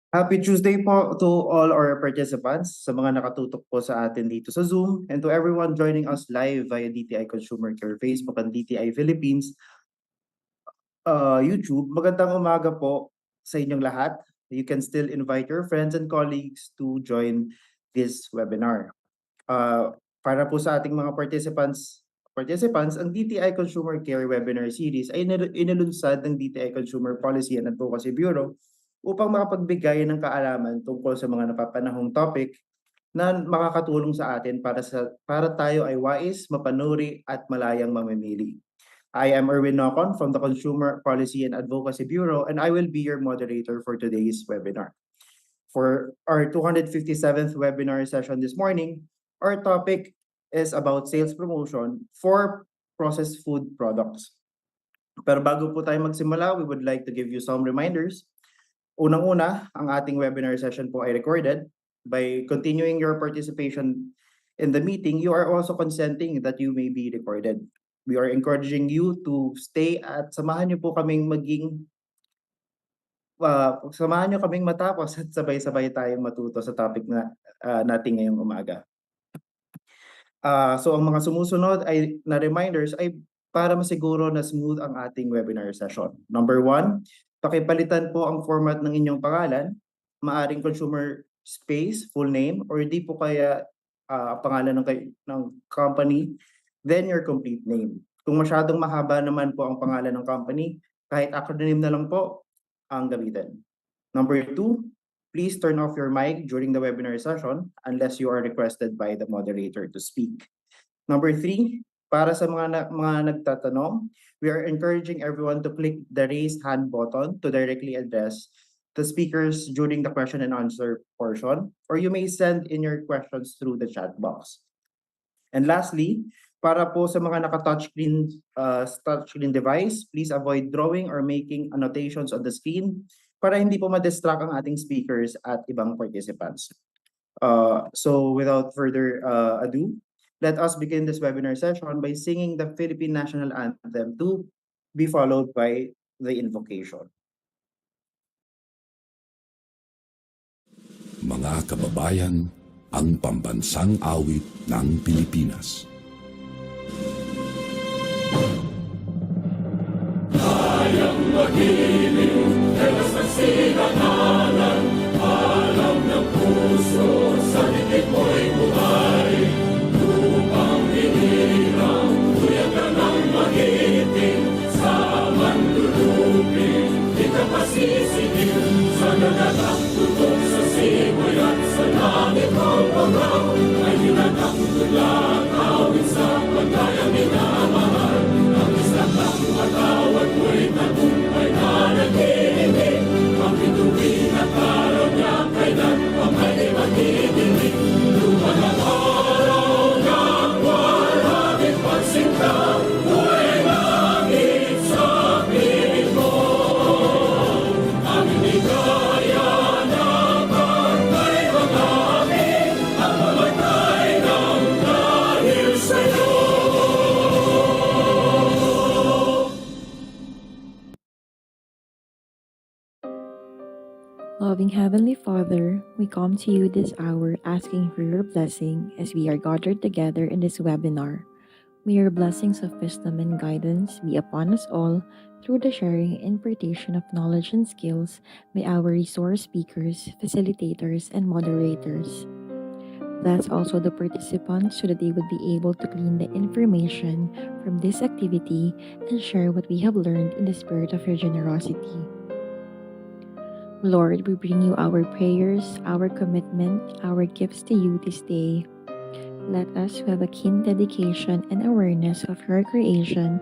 Happy Tuesday po to all our participants, sa mga nakatutok po sa atin dito sa Zoom, and to everyone joining us live via DTI Consumer Care Facebook and DTI Philippines YouTube. Magandang umaga po sa inyong lahat. You can still invite your friends and colleagues to join this webinar. Para po sa ating mga participants, ang DTI Consumer Care Webinar Series ay inilunsad ng DTI Consumer Policy and Advocacy Bureau upang makapagbigay ng kaalaman tungkol sa mga napapanahong topic na makakatulong sa atin para tayo ay wais, mapanuri at malayang mamimili. I am Erwin Nocon from the Consumer Policy and Advocacy Bureau, and I will be your moderator for today's webinar. For our 257th webinar session this morning, our topic is about sales promotion for processed food products. Pero bago po tayo magsimula, we would like to give you some reminders. Unang-una, ang ating webinar session po ay recorded. By continuing your participation in the meeting, you are also consenting that you may be recorded. We are encouraging you to stay at samahan niyo kaming matapos at sabay-sabay tayong matuto sa topic na natin ngayong umaga. So ang mga sumusunod na reminders ay para masiguro na smooth ang ating webinar session. Number 1, pakipalitan po ang format ng inyong pangalan, maaring consumer space, full name, or di po kaya pangalan ng company, then your complete name. Kung masyadong mahaba naman po ang pangalan ng company, kahit acronym na lang po ang gamitin. Number 2, please turn off your mic during the webinar session unless you are requested by the moderator to speak. Number 3, para sa mga nagtatanong, we are encouraging everyone to click the raise hand button to directly address the speakers during the question and answer portion, or you may send in your questions through the chat box. And lastly, para po sa mga touchscreen device, please avoid drawing or making annotations on the screen para hindi po ma-distract ang ating speakers at ibang participants. So without further ado, let us begin this webinar session by singing the Philippine National Anthem to be followed by the invocation. Mga kababayan, ang pambansang awit ng Pilipinas. Kayang magiliw, telas ng silangalan, alam ng puso, sa dikit mo'y buhay. Lupang hinirang, tuyag ka ng magiting, sa mandulupin, di ka pasisigil, sa nagatang tutok sa simoy at sa langit ng pangaw, ay hinatang tulad, awit sa pagkayang minamahal, ang isang ng matawad mo'y tagumpay na nag-iibig, ang bituin at araw niya kailan pa may magdidinig, lupa ng araw ng walang pagsinta, buhay langit sa piling mo, ang hindi kaya na pagkay magamin, ang mamatay ng dahil sa'yo. Loving Heavenly Father, we come to you this hour asking for your blessing as we are gathered together in this webinar. May your blessings of wisdom and guidance be upon us all through the sharing and impartation of knowledge and skills by our resource speakers, facilitators, and moderators. Bless also the participants so that they would be able to glean the information from this activity and share what we have learned in the spirit of your generosity. Lord, we bring you our prayers, our commitment, our gifts to you this day. Let us who have a keen dedication and awareness of your creation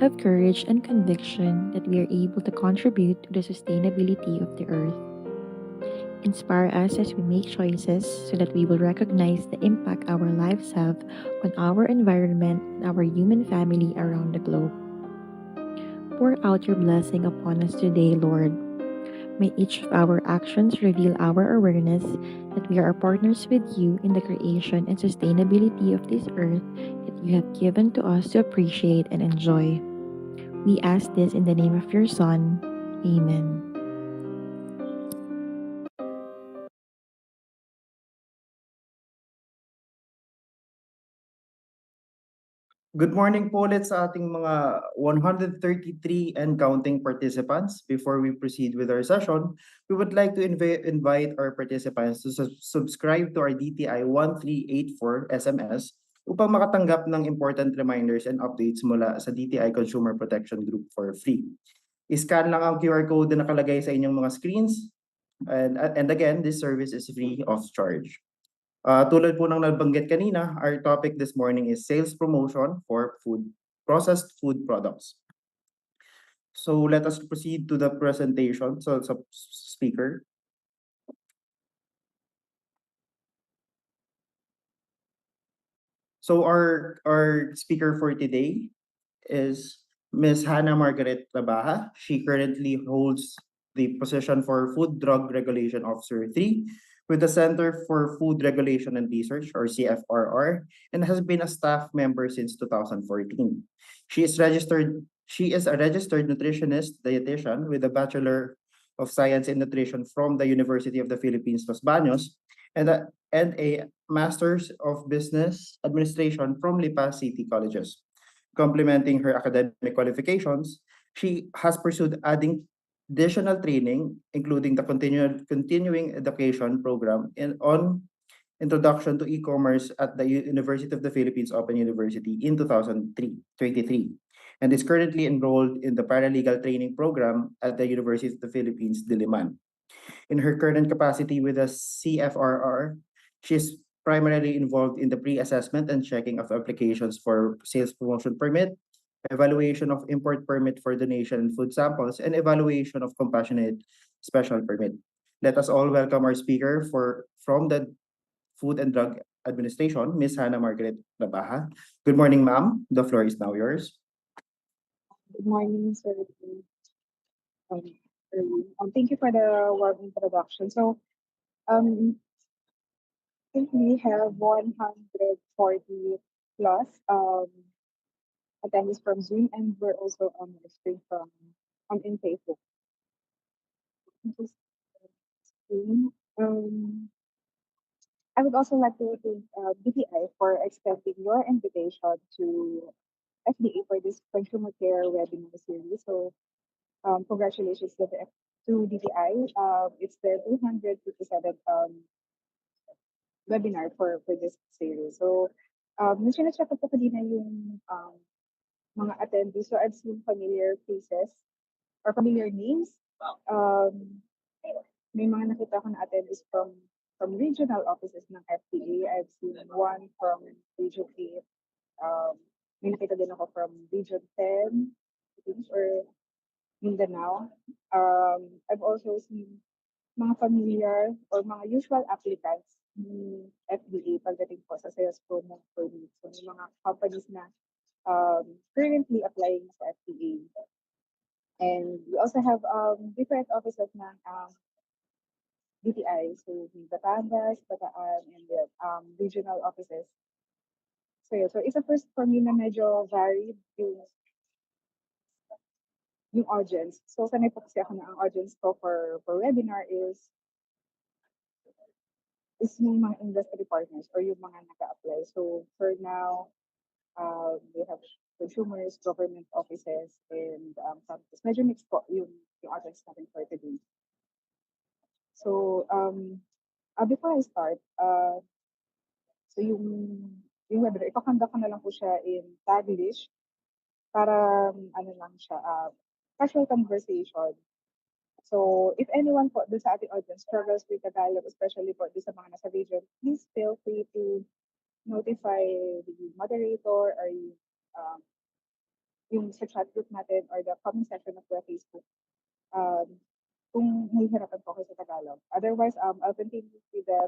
have courage and conviction that we are able to contribute to the sustainability of the earth. Inspire us as we make choices so that we will recognize the impact our lives have on our environment and our human family around the globe. Pour out your blessing upon us today, Lord. May each of our actions reveal our awareness that we are partners with you in the creation and sustainability of this earth that you have given to us to appreciate and enjoy. We ask this in the name of your Son. Amen. Good morning po ulit sa ating mga 133 and counting participants. Before we proceed with our session, we would like to invite our participants to subscribe to our DTI 1384 SMS upang makatanggap ng important reminders and updates mula sa DTI Consumer Protection Group for free. I-scan lang ang QR code na nakalagay sa inyong mga screens. And again, this service is free of charge. Tulad po ng nabanggit kanina, our topic this morning is sales promotion for processed food products. So let us proceed to the presentation. So speaker. So our speaker for today is Ms. Hannah Margaret Labaha. She currently holds the position for Food Drug Regulation Officer 3 with the Center for Food Regulation and Research, or CFRR, and has been a staff member since 2014. She is a registered nutritionist dietitian with a Bachelor of Science in Nutrition from the University of the Philippines, Los Baños, and a Masters of Business Administration from Lipa City Colleges. Complementing her academic qualifications, she has pursued adding additional training, including the continuing education program on introduction to e-commerce at the University of the Philippines Open University in 2023, and is currently enrolled in the paralegal training program at the University of the Philippines, Diliman. In her current capacity with the CFRR, she is primarily involved in the pre-assessment and checking of applications for sales promotion permit, evaluation of import permit for donation and food samples, and evaluation of compassionate special permit. Let us all welcome our speaker from the Food and Drug Administration, Ms. Hannah Margaret Labaha. Good morning, ma'am. The floor is now yours. Good morning, sir. Um, Thank you for the warm introduction. So, I think we have 140 plus attendees from Zoom, and we're also streaming from in Facebook. Just screen. I would also like to thank DTI for extending your invitation to FDA for this consumer care webinar series. So, congratulations to DTI. It's the 257th webinar for this series. So, nung sinecheck ko po kanina yung mga attendees, so I've seen familiar faces or familiar names. May mga nakita ko na attendees from regional offices ng FDA. I've seen one from Region 8. May nakita din ako from Region 10, I think, or Mindanao. I've also seen mga familiar or mga usual applicants ni FDA pagdating po sa sales promo permit. So, may mga companies na currently applying sa FDA. And we also have different offices ng DTI. So, may Batangas, Bataan, and the regional offices. So, yeah. So, it's a first for me na medyo varied yung audience. So, sanay po kasi ako na ang audience ko for webinar is yung mga industry partners or yung mga nag-apply. So, for now, we have consumers, government offices, and companies. Medyo mixed po yung audience natin for today. So, before I start, so yung webinar, ipakanda ko na lang po siya in Taglish para ano lang siya, casual conversation. So, if anyone po doon sa ating audience struggles with Tagalog, especially po doon sa mga nasa region, please feel free to notify the moderator or yung sa chat group natin or the comment section of the Facebook kung nahihirapan po kayo sa Tagalog. Otherwise, I'll continue with the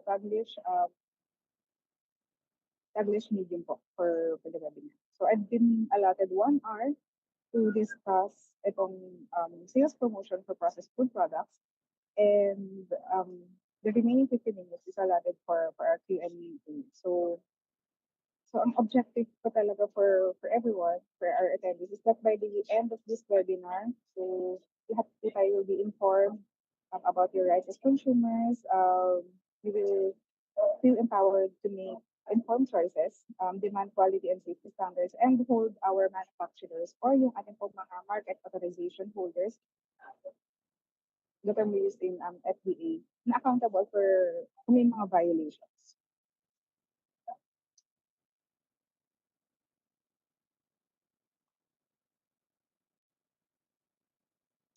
Taglish medium po for the webinar. So, I've been allotted 1 hour to discuss itong sales promotion for processed food products, and the remaining 50 minutes is allotted for our Q&A meeting. So ang objective ko talaga for everyone, for our attendees, is that by the end of this webinar, so lahat po tayo will be informed about your rights as consumers. You will feel empowered to make informed choices, demand quality and safety standards, and hold our manufacturers or yung ating pong mga market authorization holders the term we used in FDA na accountable for kung may mga violations.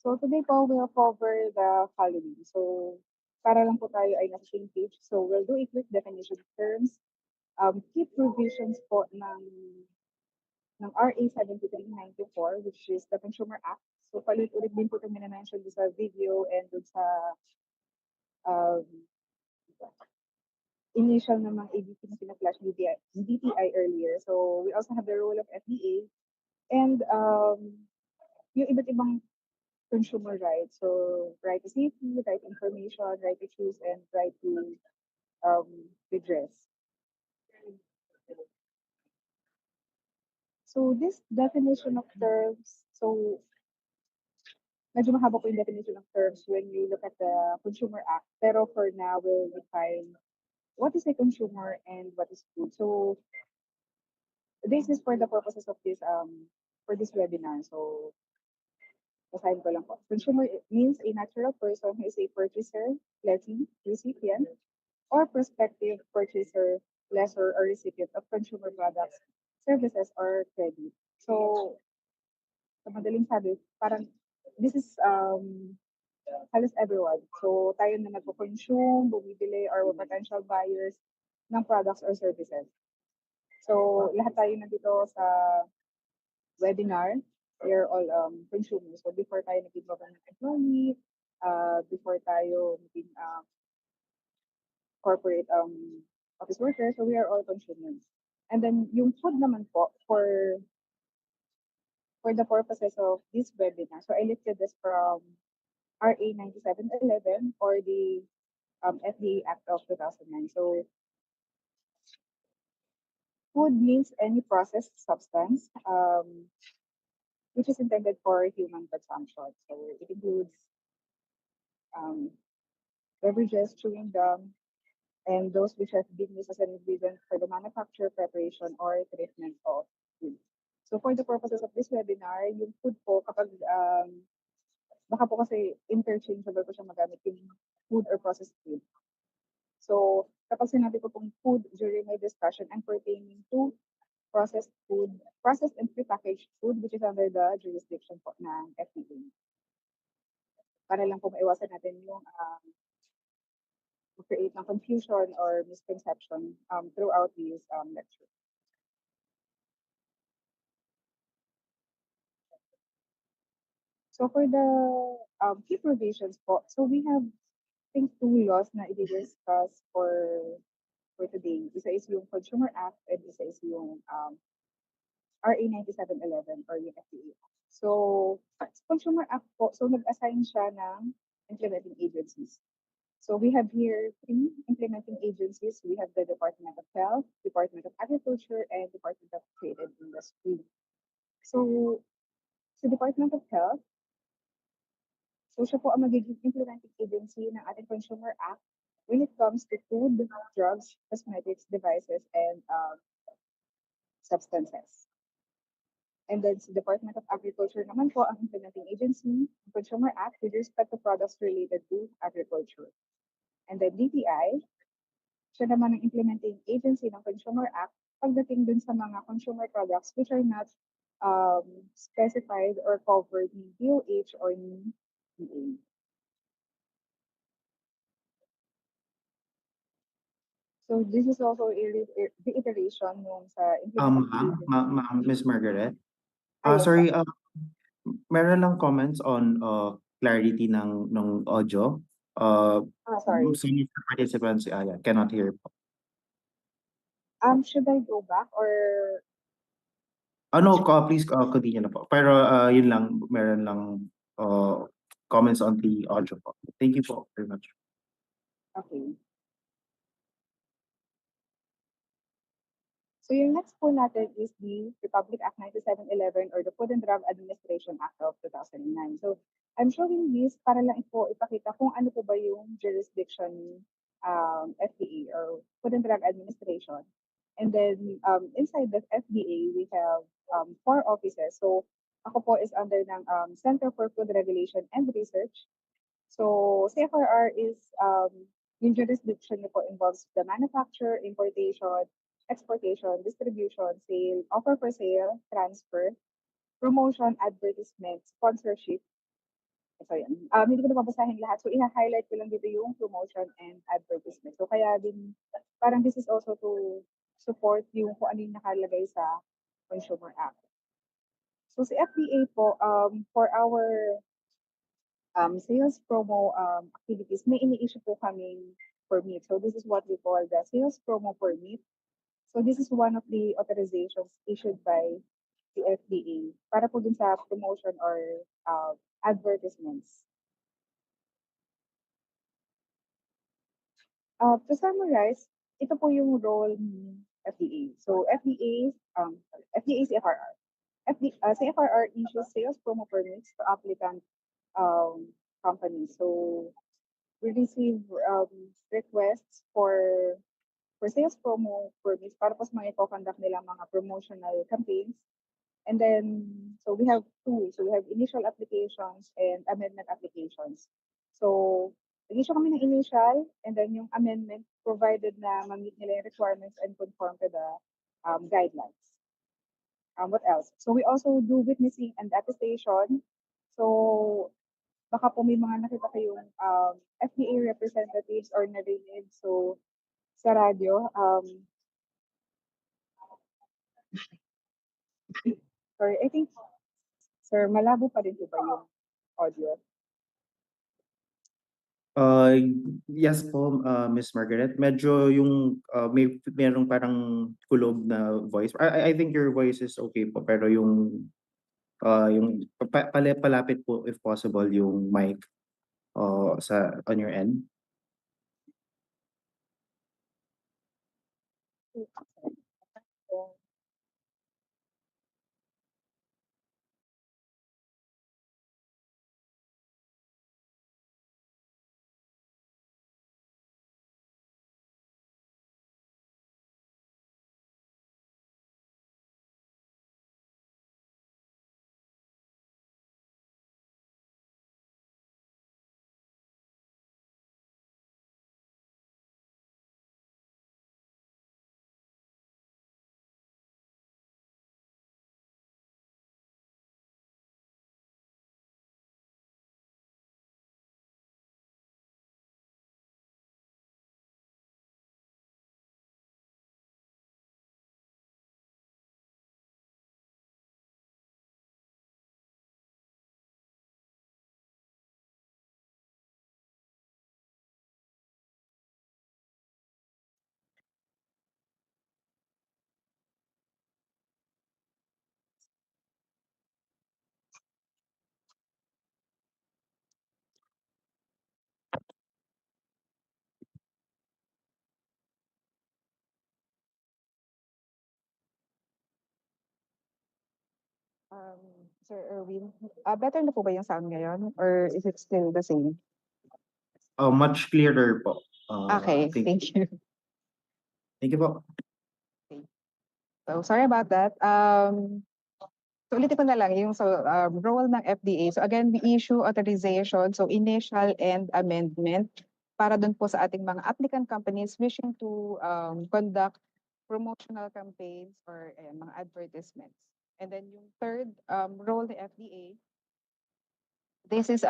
So today po, we'll cover the following. So para lang po tayo ay nasa same page. So we'll do a quick definition of terms, key provisions po ng RA 7394, which is the Consumer Act. So palit-ulit din po itong minamention sa video and dun sa um, initial namang ABP na pinag-flash DTI earlier. So we also have the role of FDA and yung iba't ibang consumer rights. So right to safety, right to information, right to choose, and right to redress. So this definition of terms, so medyo mahaba po yung definition of terms when you look at the Consumer Act. Pero for now, we'll define what is a consumer and what is food. So this is for the purposes of this webinar. So basahin ko lang po. Consumer means a natural person who is a purchaser, lessee, recipient, or prospective purchaser, lessor, or recipient of consumer products, services, or credit. So, sa madaling sabi, parang this is halos everyone. So, tayo na nagpo-consume, bumibili, or potential buyers ng products or services. So, lahat tayo nandito sa webinar. We are all consumers. So, before tayo naging government employee, before tayo naging corporate office workers, so we are all consumers. And then yung food naman po for the purposes of this webinar. So I listed this from RA 9711 or the FDA Act of 2009. So food means any processed substance which is intended for human consumption. So it includes beverages, chewing gum, and those which have been used as an ingredient for the manufacture, preparation, or treatment of food. So for the purposes of this webinar, yung food po, kapag baka po kasi interchangeable po siya magamit yung food or processed food. So kapag sinabi ko pong food during my discussion, I'm pertaining to processed food, processed and prepackaged food, which is under the jurisdiction po ng FDA. Para lang po maiwasan natin yung create ng confusion or misconception throughout this lecture. So for the key provisions po, so we have I think two laws na i-discuss for today. Isa is yung Consumer Act and isa is yung RA 9711 or yung FDA. So sa Consumer Act po, so nag-assign siya ng implementing agencies. So we have here three implementing agencies. We have the Department of Health, Department of Agriculture, and Department of Trade and Industry. So sa Department of Health, so siya po ang magiging implementing agency ng ating Consumer Act when it comes to food, drugs, cosmetics, devices, and substances. And then sa Department of Agriculture naman po ang implementing agency ng Consumer Act with respect to products related to agriculture. And then DTI, siya naman ang implementing agency ng Consumer Act pagdating dun sa mga consumer products which are not specified or covered ni DOH or ni DA. So this is also a reiteration yung sa implementing agency. Miss Margaret. Yes, Sorry, meron lang comments on clarity ng audio. sorry. Some of the participants cannot hear. Should I go back or No, please continue na po. Pero yun lang, meron lang comments on the audio po. Thank you po very much. okay? So yung next po natin is the Republic Act 9711 or the Food and Drug Administration Act of 2009. So I'm showing this para lang po ipakita kung ano po ba yung jurisdiction FDA or Food and Drug Administration. And then inside the FDA, we have 4 offices. So ako po is under ng Center for Food Regulation and Research. So CFRR is yung jurisdiction niyo po involves the manufacture, importation, exportation, distribution, sale, offer for sale, transfer, promotion, advertisement, sponsorship. So yan. Hindi ko na babasahin lahat. So i-highlight ko lang dito yung promotion and advertisement. So kaya din parang this is also to support yung kung ano yung nakalagay sa Consumer Act. So si FDA po, for our sales promo activities, may ini-issue po kaming permit. So this is what we call the sales promo permit. So this is one of the authorizations issued by the FDA para po dun sa promotion or advertisements. To summarize, ito po yung role ni FDA. So FDA CFRR. CFRR issues sales promo permits to applicant companies. So we receive requests for sales promo permits para po sa mga i-conduct nila mga promotional campaigns. And then, so we have two. So we have initial applications and amendment applications. So, nag-issue kami ng initial and then yung amendment provided na ma-meet nila yung requirements and conform to the guidelines. What else? So we also do witnessing and attestation. So, baka po may mga nakita kayong FDA representatives or narinig. So, sa radyo, sorry, I think, sir, malabo pa rin po ba yung audio? Yes po, Miss Margaret. Medyo yung merong parang kulog na voice. I think your voice is okay po, pero yung palapit po if possible yung mic sa on your end. Sir Erwin, better na po ba yung sound ngayon or is it still the same? Much clearer po. Okay, thank you. Thank you po. So sorry about that. So ulitin ko na lang yung role ng FDA. So again, we issue authorization, so initial and amendment para dun po sa ating mga applicant companies wishing to conduct promotional campaigns or mga advertisements. And then yung third role ng FDA, this is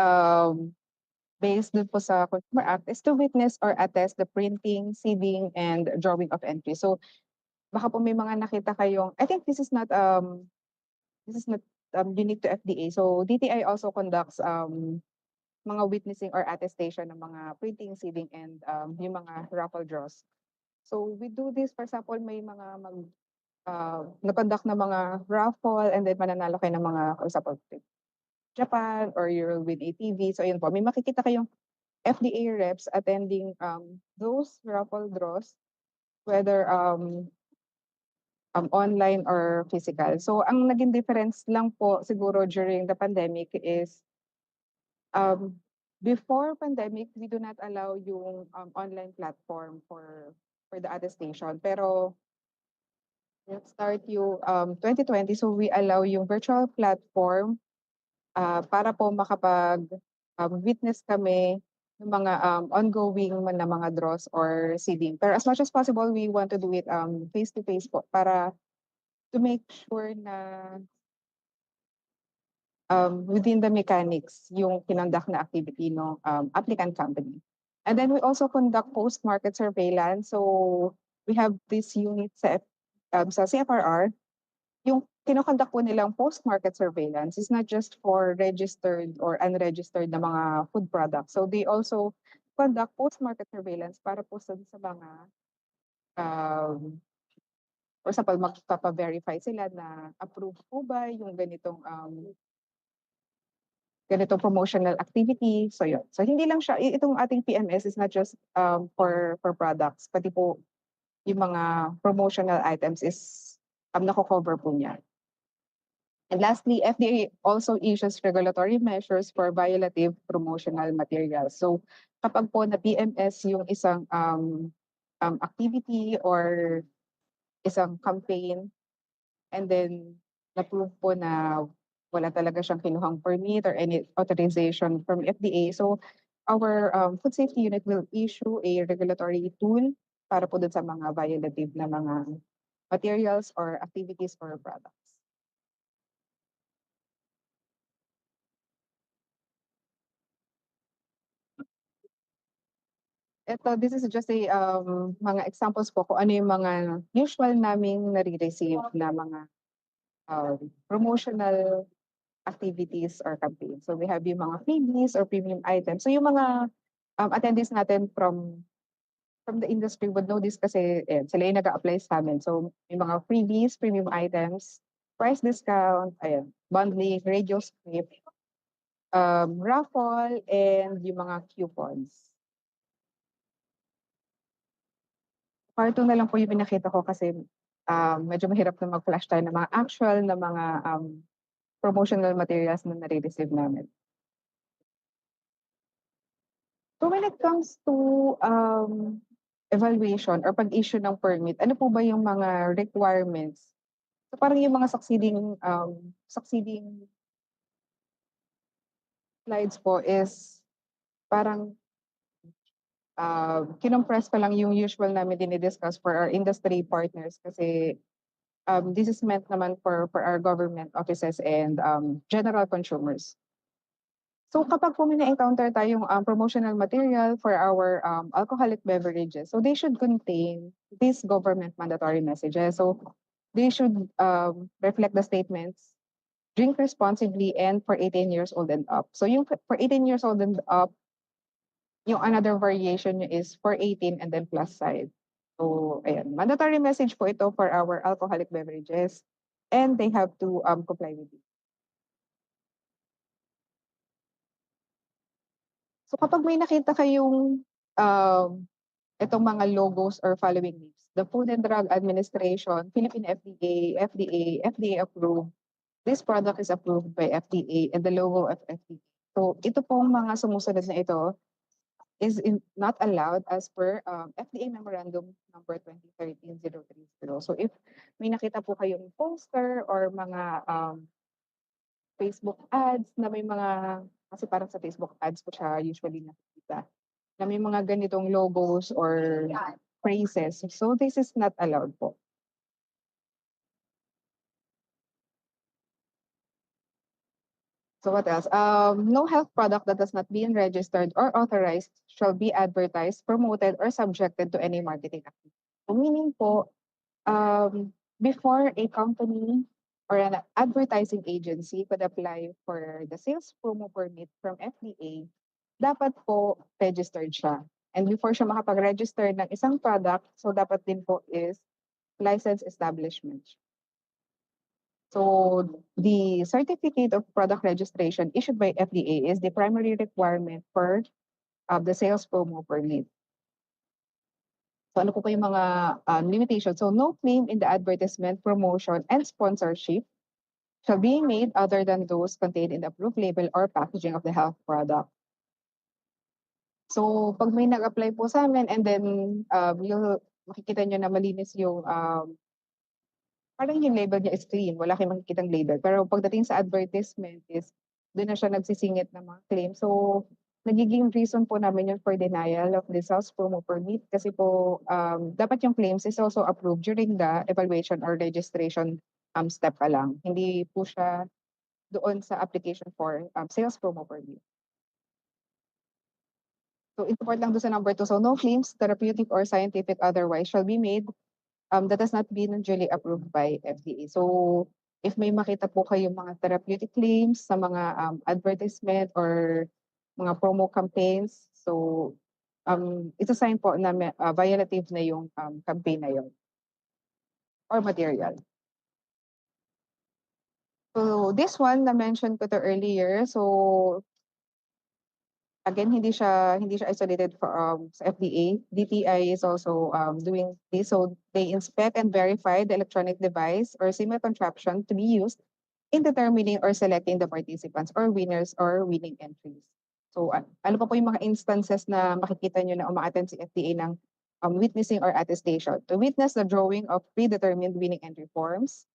based dun po sa Consumer Act, is to witness or attest the printing, sealing, and drawing of entry. So baka po may mga nakita kayong, I think this is not unique to FDA. So DTI also conducts mga witnessing or attestation ng mga printing, sealing, and yung mga raffle draws. So we do this, for example, may mga nag-conduct na mga raffle and then mananalo kayo ng mga, for example, Japan or you'll win ATV. So yun po, may makikita kayong FDA reps attending those raffle draws, whether online or physical. So ang naging difference lang po siguro during the pandemic is before pandemic, we do not allow yung online platform for the attestation. Pero Let's start yung 2020. So we allow yung virtual platform para po makapag witness kami ng mga ongoing na mga draws or seeding. Pero as much as possible, we want to do it face to face po para to make sure na within the mechanics yung kinonduct na activity ng applicant company. And then we also conduct post-market surveillance. So we have this unit sa CFRR. Yung kinokonduct po nilang post-market surveillance is not just for registered or unregistered na mga food products. So they also conduct post-market surveillance para po sa mga or sa pag magpapa-verify sila na approved po ba yung ganitong promotional activity. So yun. So hindi lang siya, itong ating PMS is not just for products, pati po yung mga promotional items is nako-cover po niya. And lastly, FDA also issues regulatory measures for violative promotional materials. So kapag po na PMS yung isang activity or isang campaign, and then na-prove po na wala talaga siyang kinuhang permit or any authorization from FDA. So our food safety unit will issue a regulatory tool para po dun sa mga violative na mga materials or activities or products. This is just a mga examples po kung ano yung mga usual naming nare-receive na mga promotional activities or campaigns. So we have yung mga freebies or premium items. So yung mga attendees natin from the industry would know this kasi sila yung nag-a-apply sa amin. So yung mga freebies, premium items, price discount, bundling, radio script, raffle, and yung mga coupons. Part 2 na lang po yung pinakita ko kasi medyo mahirap na mag-flash tayo ng mga actual na mga promotional materials na nare-receive namin. So when it comes to evaluation or pag-issue ng permit, ano po ba yung mga requirements? So parang yung mga succeeding slides po is parang kinompress ko lang yung usual namin dinidiscuss for our industry partners kasi this is meant naman for our government offices and general consumers. So kapag po may na-encounter tayong promotional material for our alcoholic beverages, so they should contain these government mandatory messages. So they should reflect the statements, drink responsibly and for 18 years old and up. So yung for 18 years old and up, yung another variation is for 18 and then plus side. So ayan, mandatory message po ito for our alcoholic beverages and they have to comply with it. So kapag may nakita kayong itong mga logos or following names, the Food and Drug Administration, Philippine FDA approved, this product is approved by FDA and the logo of FDA. So ito pong mga sumusunod na ito is not allowed as per FDA Memorandum number 2013-030. So if may nakita po kayong poster or mga Facebook ads na may mga, kasi parang sa Facebook ads ko siya usually nakikita, na may mga ganitong logos or phrases. So this is not allowed po. So what else? No health product that has not been registered or authorized shall be advertised, promoted, or subjected to any marketing activity. So meaning po, before a company or an advertising agency could apply for the sales promo permit from FDA, dapat po registered siya. And before siya makapag-register ng isang product, so dapat din po is licensed establishment. So the certificate of product registration issued by FDA is the primary requirement for the sales promo permit. So ano po yung mga limitations? So no claim in the advertisement, promotion, and sponsorship shall be made other than those contained in the approved label or packaging of the health product. So pag may nag-apply po sa amin and then makikita nyo na malinis yung parang yung label niya is clean, wala kayong makikitang label. Pero pagdating sa advertisement is doon na siya nagsisingit ng mga claim. So, nagiging reason po namin yun for denial of the sales promo permit kasi po dapat yung claims is also approved during the evaluation or registration step pa lang. Hindi po siya doon sa application for sales promo permit. So, in support lang doon sa number 2. So, no claims, therapeutic or scientific otherwise shall be made that has not been duly approved by FDA. So, if may makita po kayong mga therapeutic claims sa mga advertisement or mga promo campaigns, so it's a sign po na violative na yung campaign na yun or material. So, this one na-mention ko to earlier. So, again, hindi siya isolated sa FDA. DTI is also doing this. So they inspect and verify the electronic device or similar contraption to be used in determining or selecting the participants or winners or winning entries. So ano pa po yung mga instances na makikita nyo na umaattend si FDA ng witnessing or attestation? To witness the drawing of predetermined winning entry forms,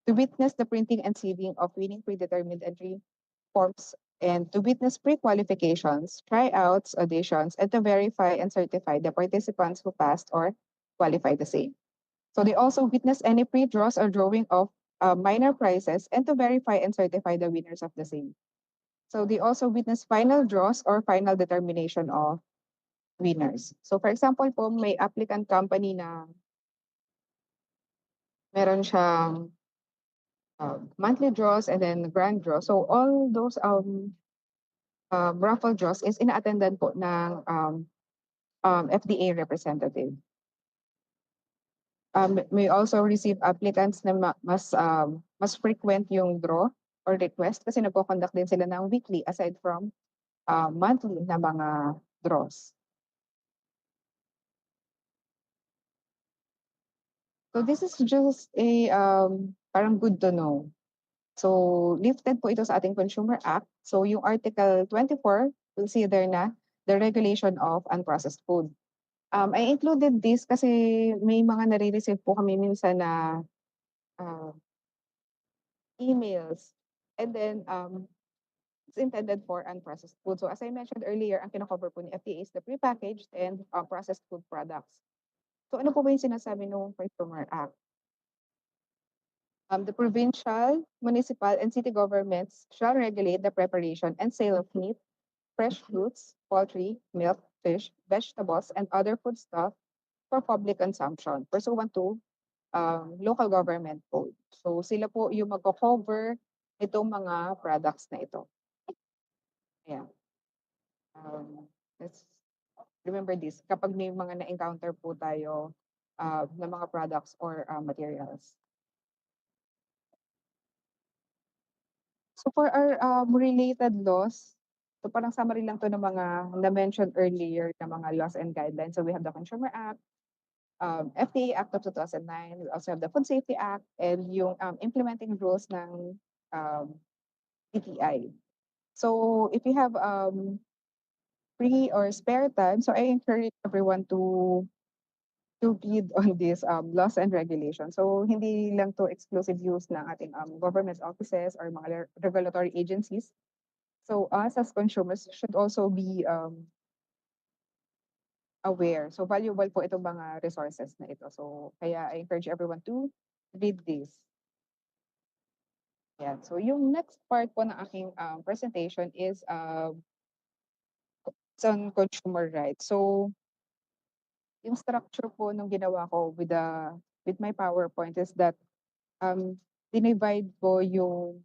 to witness the printing and sealing of winning predetermined entry forms, and to witness pre-qualifications, tryouts, auditions, and to verify and certify the participants who passed or qualified the same. So they also witness any pre-draws or drawing of minor prizes and to verify and certify the winners of the same. So they also witness final draws or final determination of winners. So for example po, may applicant company na meron siyang monthly draws and then grand draws. So all those raffle draws is ina-attendan po ng FDA representative. May also receive applicants na mas frequent yung draw or request kasi nagko-conduct din sila ng weekly aside from monthly na mga draws. So this is just a parang good to know. So lifted po ito sa ating Consumer Act. So yung Article 24, we'll see there na the regulation of unprocessed food. I included this kasi may mga nare-receive po kami minsan na emails and then it's intended for unprocessed food. So as I mentioned earlier, ang kino-cover po ni FDA is the prepackaged and processed food products. So ano po ba yung sinasabi ng Consumer Act? The provincial, municipal, and city governments shall regulate the preparation and sale of meat, fresh fruits, poultry, milk, fish, vegetables, and other foodstuff for public consumption pursuant to local government code. So sila po yung magko-cover itong mga products na ito. Yeah. Let's remember this kapag may mga na-encounter po tayo na mga products or materials. So for our related laws, so parang summary lang to ng mga na-mentioned earlier na mga laws and guidelines. So we have the Consumer Act, FDA Act of 2009, we also have the Food Safety Act, and yung implementing rules ng DTI. So if you have free or spare time, so I encourage everyone to read on these laws and regulations. So hindi lang to exclusive use ng ating government offices or mga regulatory agencies. So us as consumers should also be aware. So valuable po itong mga resources na ito. So kaya I encourage everyone to read this. Yeah. So yung next part po ng aking presentation is it's on consumer rights. So yung structure po nung ginawa ko with my PowerPoint is that dinivide po yung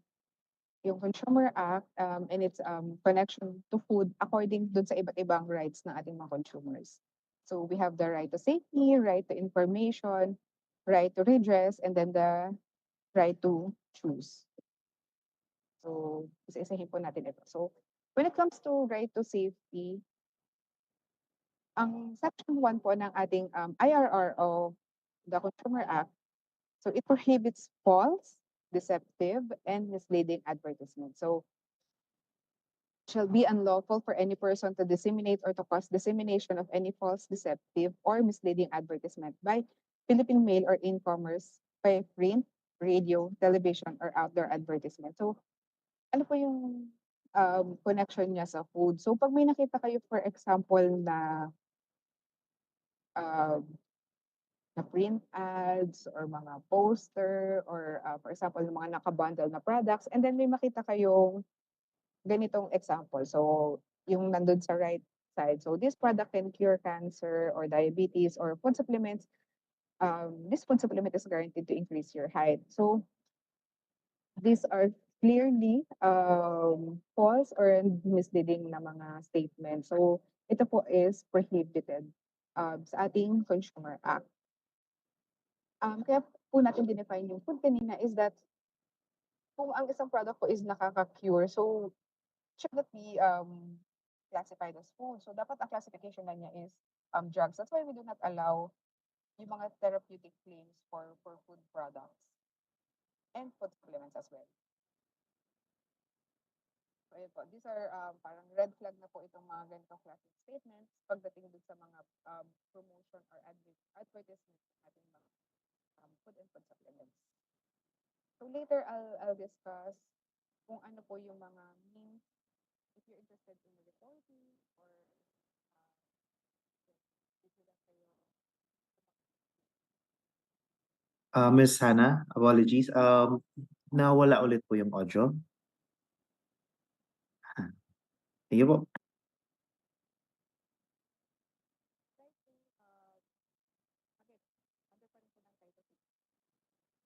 Consumer Act and its connection to food according dun sa iba't ibang rights ng ating mga consumers. So we have the right to safety, right to information, right to redress, and then the right to choose. So isa-isahin po natin ito. So when it comes to right to safety, ang Section 1 po ng ating IRR of the Consumer Act, so it prohibits false, deceptive, and misleading advertisement. So it shall be unlawful for any person to disseminate or to cause dissemination of any false, deceptive, or misleading advertisement by Philippine mail or e-commerce by print, radio, television, or outdoor advertisement. So, ano po yung connection niya sa food? So, pag may nakita kayo, for example, um, na print ads or mga poster or for example, yung mga nakabundle na products, and then may makita kayong ganitong example. So, yung nandun sa right side. So, this product can cure cancer or diabetes or food supplements. This food supplement is guaranteed to increase your height. So, these are clearly false or misleading na mga statements. So, ito po is prohibited sa ating Consumer Act. Kaya po natin dinefine yung food kanina is that kung ang isang product po is nakaka-cure, so should that be classified as food? So dapat ang classification na niya is drugs. That's why we do not allow yung mga therapeutic claims for food products and food supplements as well. So ayun po, these are parang red flag na po itong mga ganitong classic statements pagdating dun sa mga promotion or advertisement ng ating mga food and food supplements. So later I'll discuss kung ano po yung mga means if you're interested in reporting or dito lang kayo. Miss Hannah, apologies. Nawala ulit po yung audio. Thank you po. Again, under pa rin po ng title.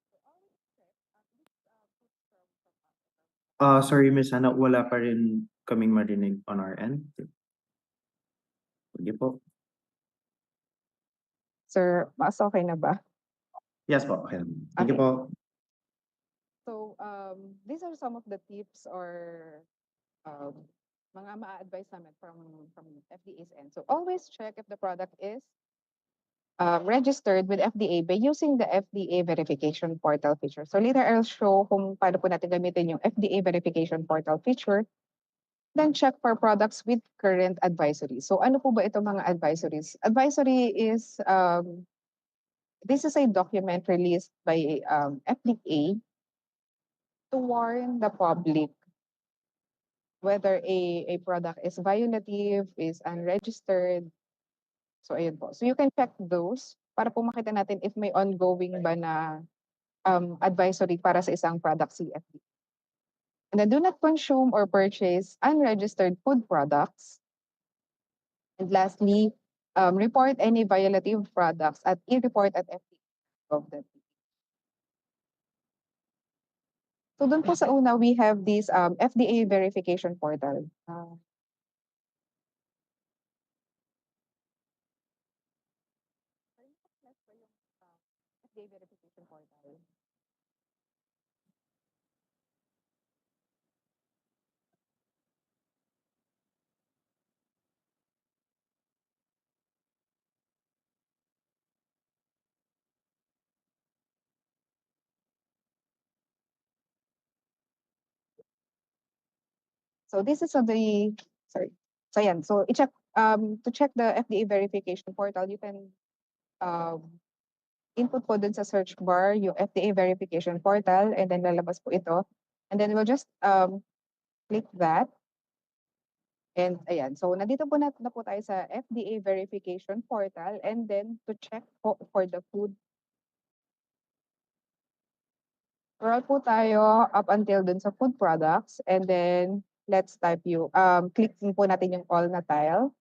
So always check this food from Sorry, Miss Hannah, wala pa rin kaming marinig on our end. Sige po. Sir, mas okay na ba? Yes po. Okay. Thank you Okay. po. So, these are some of the tips or mga ma-advise namin from FDA's end. So, always check if the product is registered with FDA by using the FDA verification portal feature. So, later I'll show kung paano po natin gamitin yung FDA verification portal feature. Then, check for products with current advisories. So, ano po ba itong mga advisories? Advisory is, this is a document released by FDA to warn the public whether a product is violative, is unregistered. So, ayun po. So, you can check those para po makita natin if may ongoing ba na advisory para sa isang product CFD. And then, do not consume or purchase unregistered food products. And lastly, report any violative products at e-report at FDA. So doon po sa una, we have this FDA verification portal. FDA verification portal. So this is sorry. So yan, so i-check to check the FDA verification portal, you can input po dun sa search bar yung FDA verification portal and then lalabas po ito. And then we'll just click that. And ayan, so nandito po na po tayo sa FDA verification portal and then to check po for the food. Scroll po tayo up until dun sa food products and then let's type click po natin yung all na tile.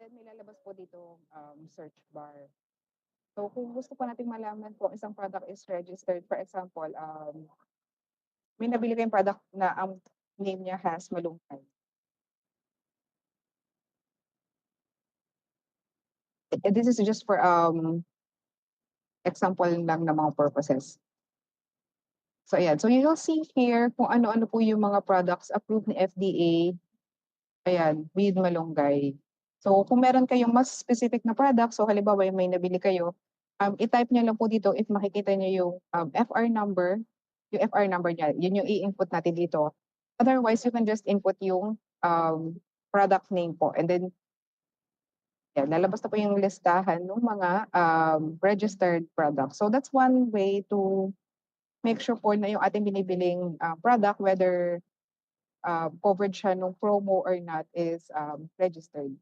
Then may lalabas po dito search bar. So kung gusto po nating malaman po isang product is registered, for example, may nabili kayong product na ang name niya has malunggay. This is just for example lang ng mga purposes. So ayan, so you'll see here kung ano-ano po yung mga products approved ni FDA. Ayan, with malunggay. So kung meron kayong mas specific na product, so halimbawa may nabili kayo i-type niyo lang po dito if makikita niyo yung FR number, niya, yun yung i-input natin dito. Otherwise, you can just input yung product name po, and then yan, lalabas na po yung listahan ng mga registered products. So that's one way to make sure po na yung ating binibiling product, whether covered siya nung promo or not, is registered.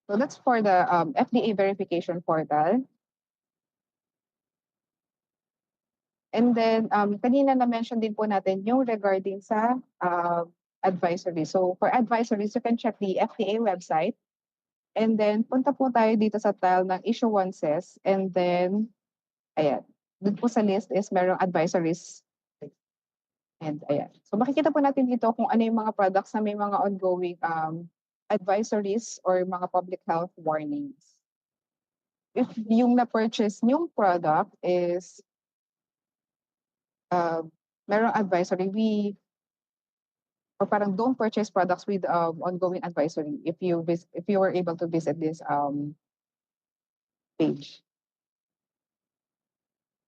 So that's for the FDA verification portal. And then kanina na-mention din po natin yung regarding sa advisory. So for advisories, you can check the FDA website. And then punta po tayo dito sa tile ng issuances. And then, ayan, dun po sa list is merong advisories. And ayan. So makikita po natin dito kung ano yung mga products na may mga ongoing advisories or mga public health warnings. If yung na-purchase yung product is merong advisory, or parang don't purchase products with ongoing advisory if you were able to visit this page.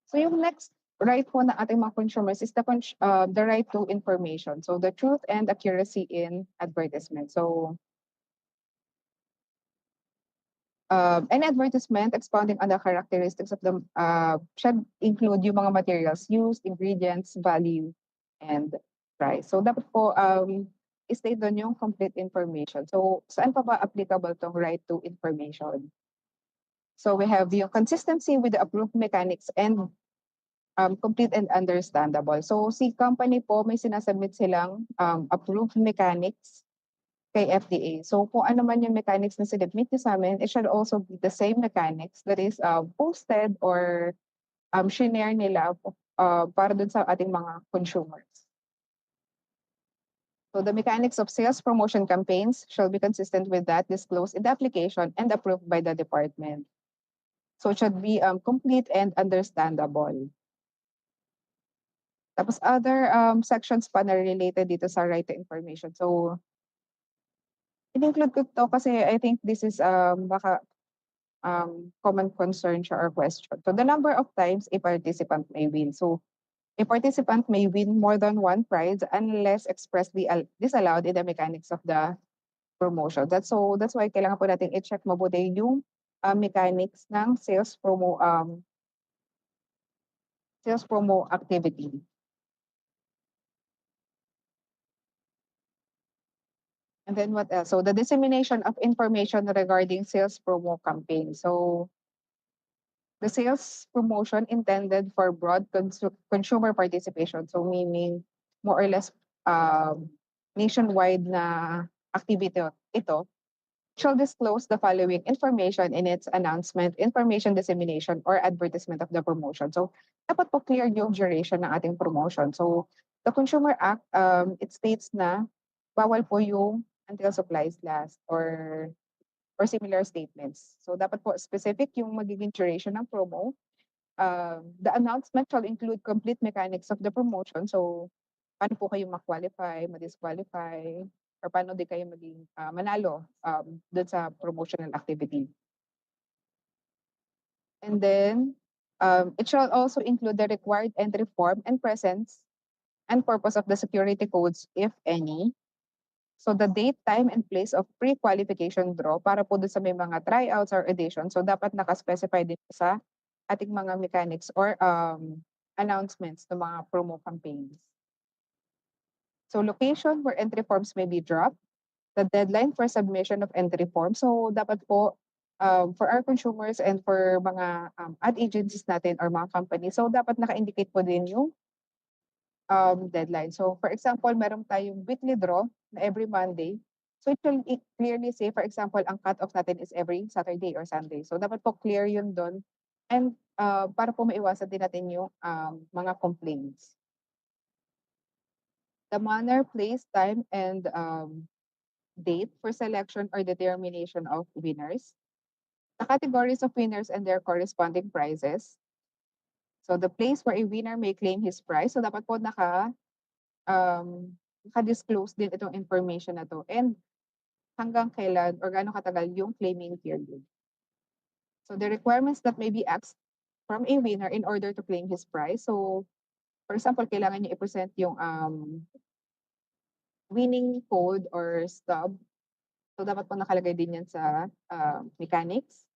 So yung next right po na ating mga consumers is the right to information. So the truth and accuracy in advertisement. So any advertisement expounding on the characteristics of the should include yung mga materials used, ingredients, value, and price. So dapat po i-state doon yung complete information. So saan pa ba applicable tong right to information? So we have yung consistency with the approved mechanics and complete and understandable. So si company po may sinasubmit silang approved mechanics kay FDA. So kung ano man yung mechanics na sinubmit niyo sa amin, it should also be the same mechanics that is posted or shinare nila para dun sa ating mga consumers. So the mechanics of sales promotion campaigns shall be consistent with that disclosed in the application and approved by the department. So it should be complete and understandable. Tapos other sections pa na related dito sa right to information. So in-include ko to kasi I think this is baka common concern siya or question. So the number of times a participant may win. So a participant may win more than one prize unless expressly disallowed in the mechanics of the promotion. That's why kailangan po natin i-check mabuti yung mechanics ng sales promo activity. And then what else? So the dissemination of information regarding sales promo campaign. So the sales promotion intended for broad consumer participation. So meaning more or less nationwide na activity ito shall disclose the following information in its announcement, information dissemination, or advertisement of the promotion. So dapat po clear yung duration ng ating promotion. So the Consumer Act, it states na bawal po yung until supplies last or similar statements. So dapat po specific yung magiging duration ng promo. The announcement shall include complete mechanics of the promotion. So paano po kayo ma-qualify, ma-disqualify, or paano di kayo maging manalo doon sa promotional activity. And then it shall also include the required entry form and presence and purpose of the security codes, if any. So the date, time, and place of pre-qualification draw para po doon sa may mga tryouts or edition. So dapat nakaspecify din sa ating mga mechanics or announcements ng mga promo campaigns. So location where entry forms may be dropped, the deadline for submission of entry forms. So dapat po for our consumers and for mga ad agencies natin or mga companies, so dapat naka-indicate po din yung deadline. So for example, meron tayong weekly draw na every Monday. So it will clearly say, for example, ang cut-off natin is every Saturday or Sunday. So dapat po clear yun doon. And para po maiwasan din natin yung mga complaints. The manner, place, time, and date for selection or determination of winners. The categories of winners and their corresponding prizes. So the place where a winner may claim his prize. So dapat po naka-disclose din itong information na 'to and hanggang kailan or gaano katagal yung claiming period. So the requirements that may be asked from a winner in order to claim his prize. So for example, kailangan niya i-present yung winning code or stub. So dapat po nakalagay din yan sa mechanics.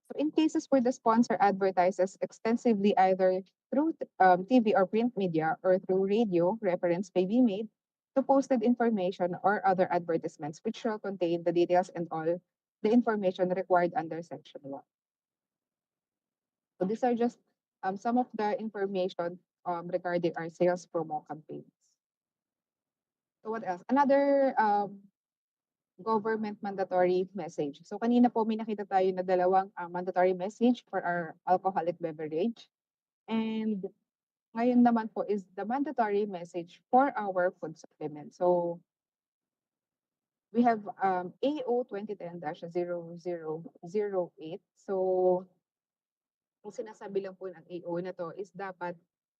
So in cases where the sponsor advertises extensively either through TV or print media or through radio, reference may be made to posted information or other advertisements which shall contain the details and all the information required under Section 1. So these are just some of the information regarding our sales promo campaigns. So what else? Another government mandatory message. So kanina po may nakita tayo na dalawang mandatory message for our alcoholic beverage. And ngayon naman po is the mandatory message for our food supplement. So we have AO 2010-0008. So ang sinasabi lang po ng AO na to is dapat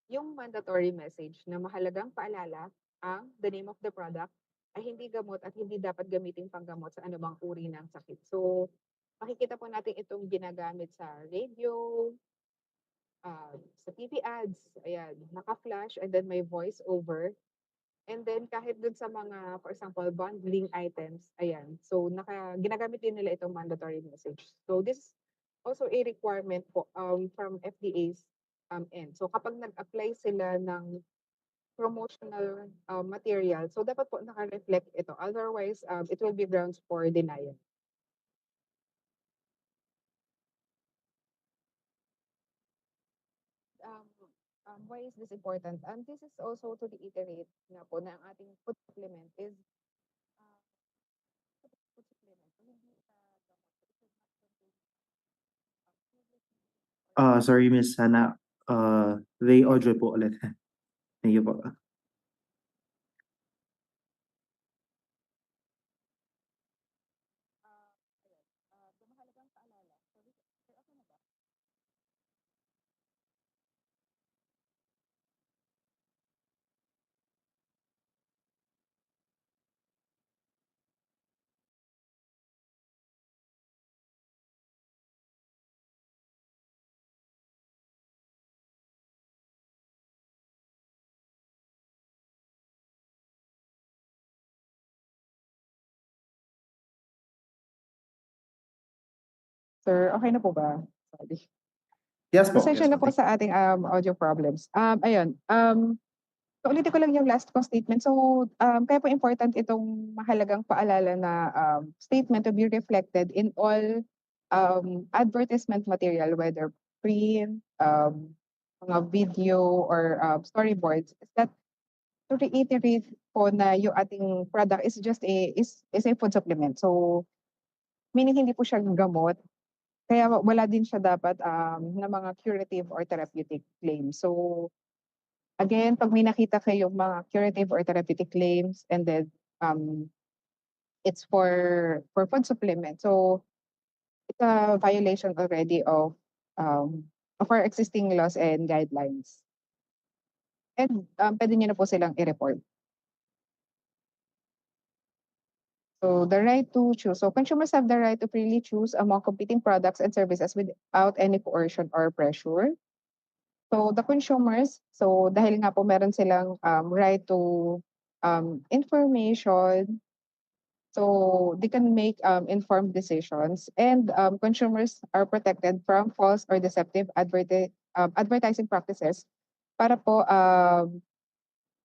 yung mandatory message na mahalagang paalala ang the name of the product ay hindi gamot at hindi dapat gamitin panggamot sa anumang uri ng sakit. So, makikita po natin itong ginagamit sa radio, sa TV ads, ayan, naka-flash and then may voice over. And then kahit dun sa mga, for example, bundling items, ayan. So, ginagamit din nila itong mandatory message. So, this is also a requirement po from FDA's end. So, kapag nag-apply sila ng promotional material, so dapat po naka-reflect ito. Otherwise, it will be grounds for denial. Why is this important? And this is also to reiterate na po na ang ating food supplement is food supplement. So, hindi gamot. So, it should not contain Sorry, Miss Hana. The audio po ulit. Thank you po. the mahalagang paalala. Sorry, sir, okay na ba? Sir, okay na po ba? Sorry. Yes po. Pasensya Yes na po. po sa ating audio problems. Ayun. So ulitin ko lang yung last kong statement. So kaya po important itong mahalagang paalala na statement to be reflected in all advertisement material, whether print, mga video or storyboards, is that to reiterate po na yung ating product is just is a food supplement. So meaning hindi po siya gamot. Kaya wala din siya dapat na mga curative or therapeutic claims. So again, pag may nakita kayong mga curative or therapeutic claims and then it's for food supplement. So it's a violation already of our existing laws and guidelines. And pwede niyo na po silang i-report. So the right to choose. So consumers have the right to freely choose among competing products and services without any coercion or pressure. So the consumers, so dahil nga po meron silang right to information, so they can make informed decisions, and consumers are protected from false or deceptive advertising practices para po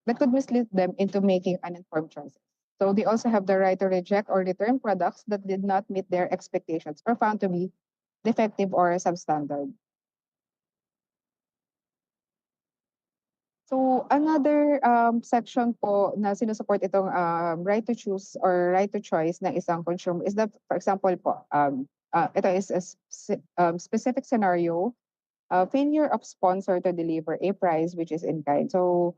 that could mislead them into making uninformed choices. So they also have the right to reject or return products that did not meet their expectations or found to be defective or substandard. So another section po na sinusupport itong right to choose or right to choice ng isang consumer is that, for example po, ito is a specific scenario, failure of sponsor to deliver a prize which is in kind. So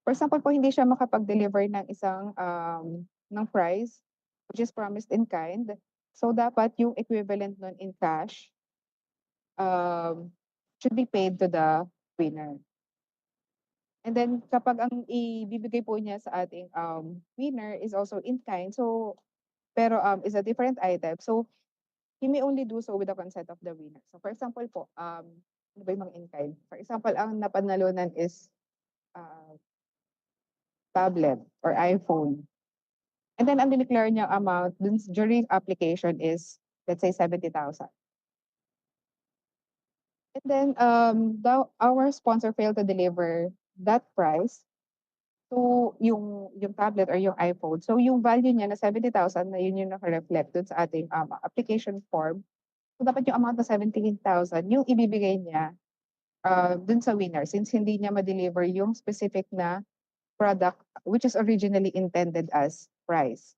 for example po, hindi siya makapag-deliver ng isang ng prize which is promised in kind. So dapat yung equivalent nun in cash should be paid to the winner. And then kapag ang ibibigay po niya sa ating winner is also in kind, so pero is a different item. So he may only do so with the consent of the winner. So for example po, ano ba yung mga in kind? For example, ang napanalunan is tablet or iPhone. And then ang dineclare niya amount dun during application is, let's say, 70,000. And then our sponsor failed to deliver that price to yung tablet or yung iPhone. So yung value niya na 70,000 na yun yung naka-reflect dun sa ating application form. So dapat yung amount na 17,000 yung ibibigay niya dun sa winner since hindi niya ma-deliver yung specific na product which is originally intended as price.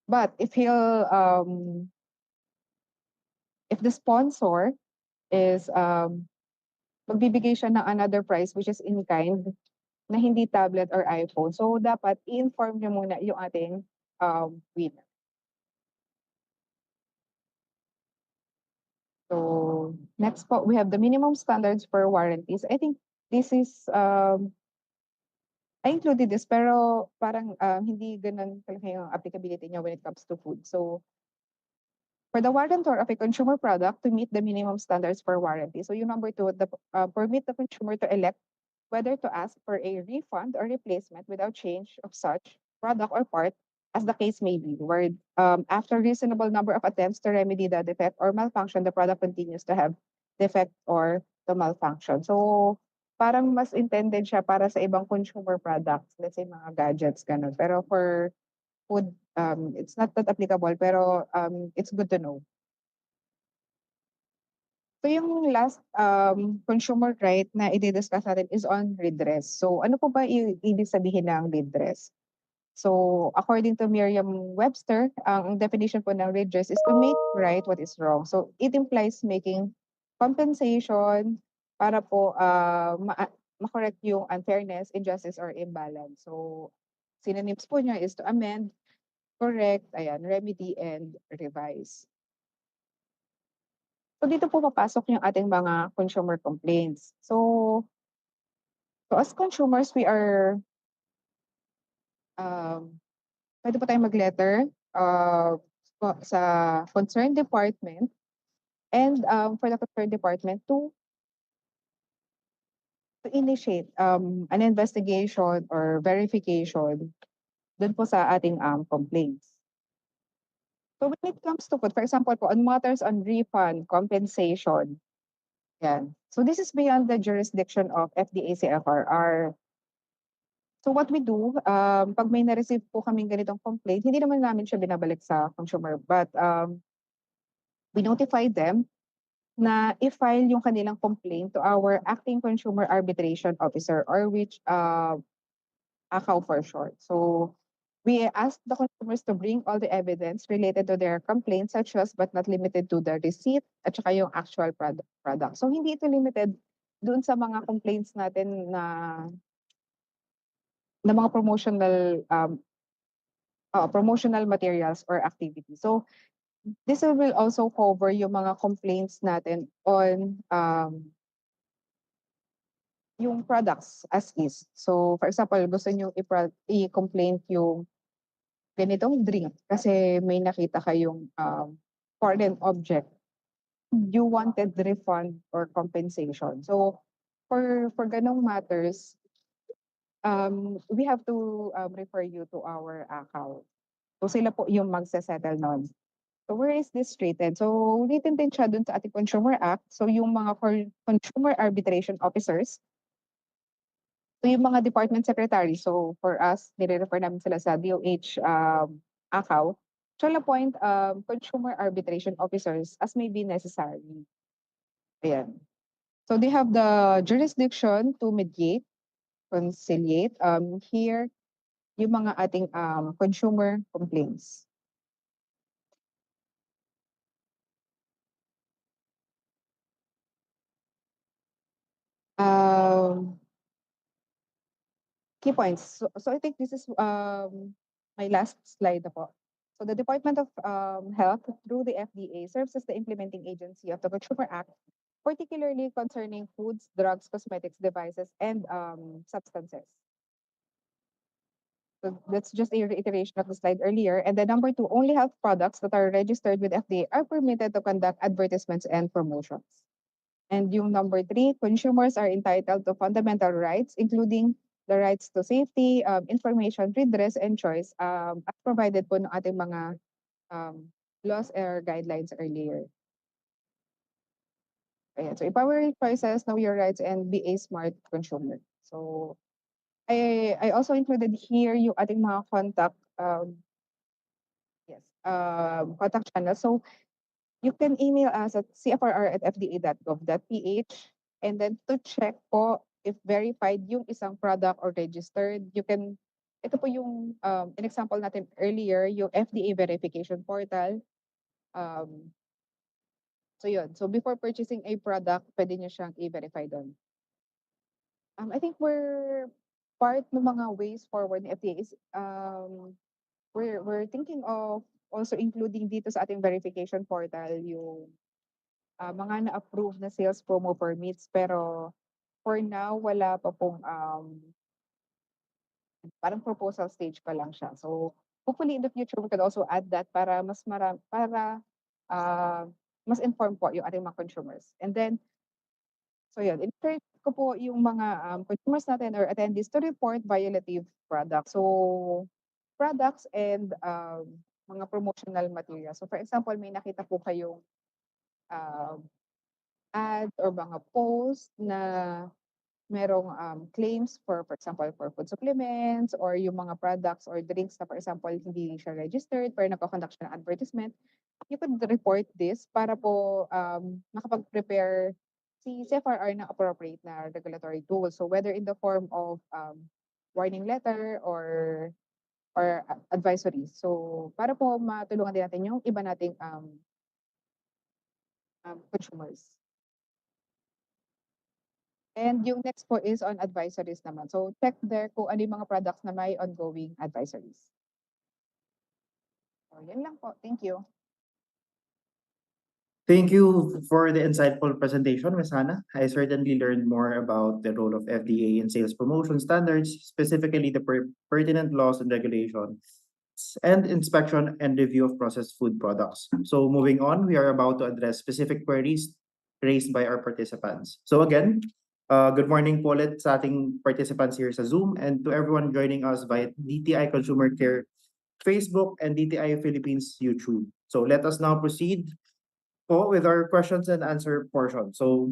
But if the sponsor is magbibigay siya ng another price which is in kind na hindi tablet or iPhone. So dapat i-inform niyo muna yung ating winner. So next po, we have the minimum standards for warranties. I think this is I included this pero parang hindi ganun kalaki yung applicability niya when it comes to food. So for the warrantor of a consumer product to meet the minimum standards for warranty. So yung number 2, permit the consumer to elect whether to ask for a refund or replacement without change of such product or part as the case may be, where after reasonable number of attempts to remedy the defect or malfunction, the product continues to have defect or the malfunction. So parang mas intended siya para sa ibang consumer products, let's say mga gadgets, ganun. Pero for food, it's not that applicable, pero it's good to know. So yung last consumer right na i-discuss natin is on redress. So ano po ba ibig sabihin ng redress? So according to Merriam-Webster, ang definition po ng redress is to make right what is wrong. So it implies making compensation para po ma-correct yung unfairness, injustice, or imbalance. So synonyms po niya is to amend, correct, ayan, remedy, and revise. So dito po papasok yung ating mga consumer complaints. So as consumers, we are pwede po tayong mag-letter sa concerned department and for the concerned department to initiate an investigation or verification dun po sa ating complaints. So when it comes to food, for example po, on matters on refund, compensation, yan. So this is beyond the jurisdiction of FDA CFR. So what we do, pag may na-receive po kaming ganitong complaint, hindi naman namin siya binabalik sa consumer, but we notify them na i-file yung kanilang complaint to our acting consumer arbitration officer or which ACAO for short. So we ask the consumers to bring all the evidence related to their complaint such as but not limited to the receipt at saka yung actual product. So hindi ito limited doon sa mga complaints natin na mga promotional materials or activities. So this will also cover yung mga complaints natin on yung products as is. So for example, gusto niyo i-complain yung ganitong drink kasi may nakita kayong foreign object. You wanted refund or compensation. So for ganong matters, we have to refer you to our account. So sila po yung magse-settle nun. So where is this rated? So written din siya dun sa ating Consumer Act. So yung mga consumer arbitration officers, so yung mga department secretary, so for us, nire-refer namin sila sa DOH ACAO, shall appoint consumer arbitration officers as may be necessary. Ayan. So they have the jurisdiction to mediate, conciliate, here, yung mga ating consumer complaints. Key points. So I think this is my last slide na po. So the Department of Health through the FDA serves as the implementing agency of the Consumer Act particularly concerning foods, drugs, cosmetics, devices, and substances. So that's just a reiteration of the slide earlier. And then number two, only health products that are registered with FDA are permitted to conduct advertisements and promotions. And yung number three, consumers are entitled to fundamental rights, including the rights to safety, information, redress, and choice, as provided po ng ating mga laws or guidelines earlier. Ayan. So empower your choices, know your rights, and be a smart consumer. So I also included here yung ating mga contact contact channel. So you can email us at cfrr@fda.gov.ph, and then to check po if verified yung isang product or registered, you can, ito po yung an example natin earlier, yung FDA verification portal. So yun. So before purchasing a product, pwede nyo siyang i-verify doon. I think we're part ng mga ways forward ng FDA is we're thinking of also including dito sa ating verification portal yung mga na-approve na sales promo permits, pero for now wala pa pong parang proposal stage pa lang siya. So hopefully in the future we could also add that para mas informed po yung ating mga consumers. And then so yun, encourage ko po yung mga consumers natin or attendees to report violative products. So products and mga promotional materials. So for example, may nakita po kayong ad or mga post na merong claims for example, for food supplements or yung mga products or drinks na for example, hindi siya registered pero nagko-conduct siya ng advertisement, you could report this para po makapag-prepare si CFRR ng appropriate na regulatory tool. So whether in the form of warning letter or advisory. So para po matulungan din natin yung iba nating consumers. And yung next po is on advisories naman. So check there kung ano yung mga products na may ongoing advisories. So yan lang po. Thank you. Thank you for the insightful presentation, Ms. Hannah. I certainly learned more about the role of FDA in sales promotion standards, specifically the pertinent laws and regulations, and inspection and review of processed food products. So moving on, we are about to address specific queries raised by our participants. So again, good morning po ulit sa ating participants here sa Zoom and to everyone joining us via DTI Consumer Care Facebook and DTI Philippines YouTube. So let us now proceed po with our questions and answer portion. So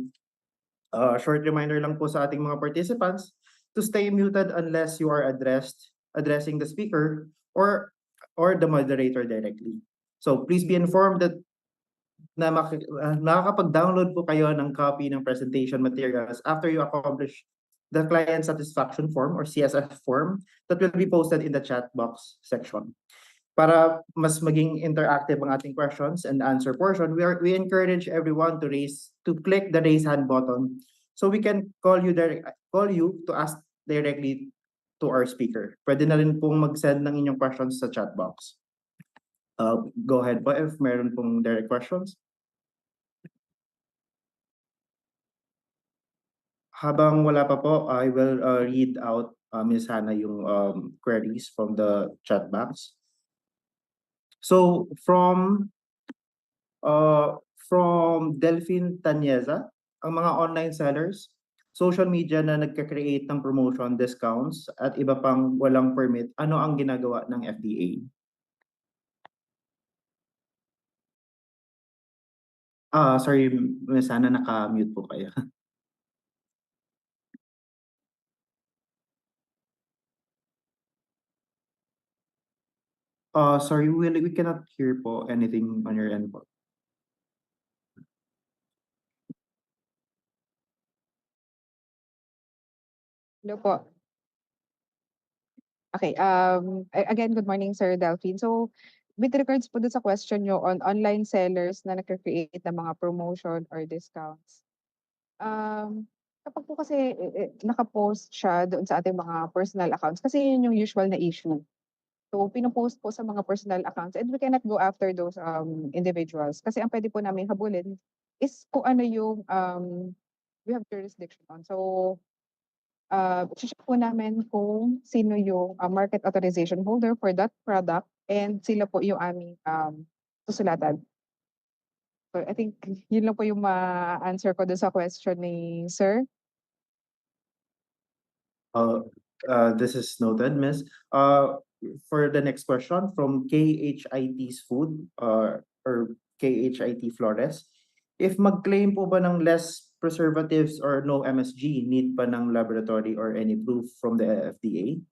short reminder lang po sa ating mga participants to stay muted unless you are addressing the speaker or the moderator directly. So please be informed that nakakapag-download po kayo ng copy ng presentation materials after you accomplish the client satisfaction form or CSF form that will be posted in the chat box section. Para mas maging interactive ang ating questions and answer portion, we encourage everyone to click the raise hand button so we can call you to ask directly to our speaker. Pwede na rin pong mag-send ng inyong questions sa chat box. Go ahead po if meron pong direct questions. Habang wala pa po, I will read out Ms. Hannah yung queries from the chat box. So from Delphine Tanyeza, ang mga online sellers, social media na nagka-create ng promotion, discounts, at iba pang walang permit, ano ang ginagawa ng FDA? Sorry, Ms. Hannah, naka-mute po kayo. Sorry, we cannot hear po anything on your end po. Hello po. Okay, again, good morning, Sir Delphine. So, with regards po dun sa question nyo on online sellers na nag-create ng mga promotion or discounts, kapag po kasi nakapost siya doon sa ating mga personal accounts, kasi yun yung usual na issue. So, pinopost po sa mga personal accounts and we cannot go after those individuals kasi ang pwede po namin habulin is kung ano yung we have jurisdiction on. So, check po namin kung sino yung market authorization holder for that product and sila po yung aming susulatan. So, I think yun lang po yung ma-answer ko doon sa question ni Sir. This is noted, Miss. For the next question from KHIT's Food or KHIT Flores, if mag-claim po ba ng less preservatives or no MSG, need pa ng laboratory or any proof from the FDA?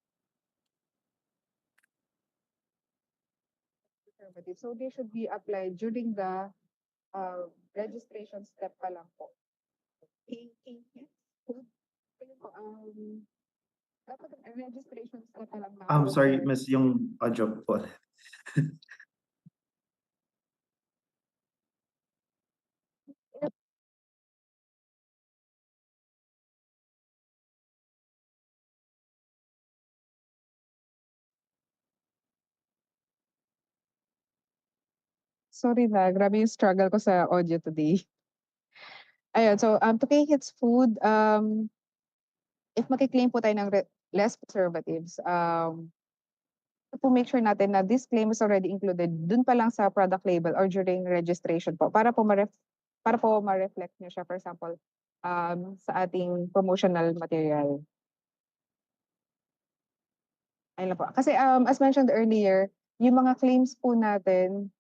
So, they should be applied during the registration step pa lang po. Dapat registration step pa lang I'm sorry, ma-offer. Miss, yung audio po. Sorry na, grabe yung struggle ko sa audio today. Ayun, so to KHIT's Food, if makiklaim po tayo ng less preservatives, to make sure natin na this claim is already included dun pa lang sa product label or during registration po para po ma-reflect niyo siya, for example, sa ating promotional material. Ayun lang po. Kasi as mentioned earlier, yung mga claims po natin,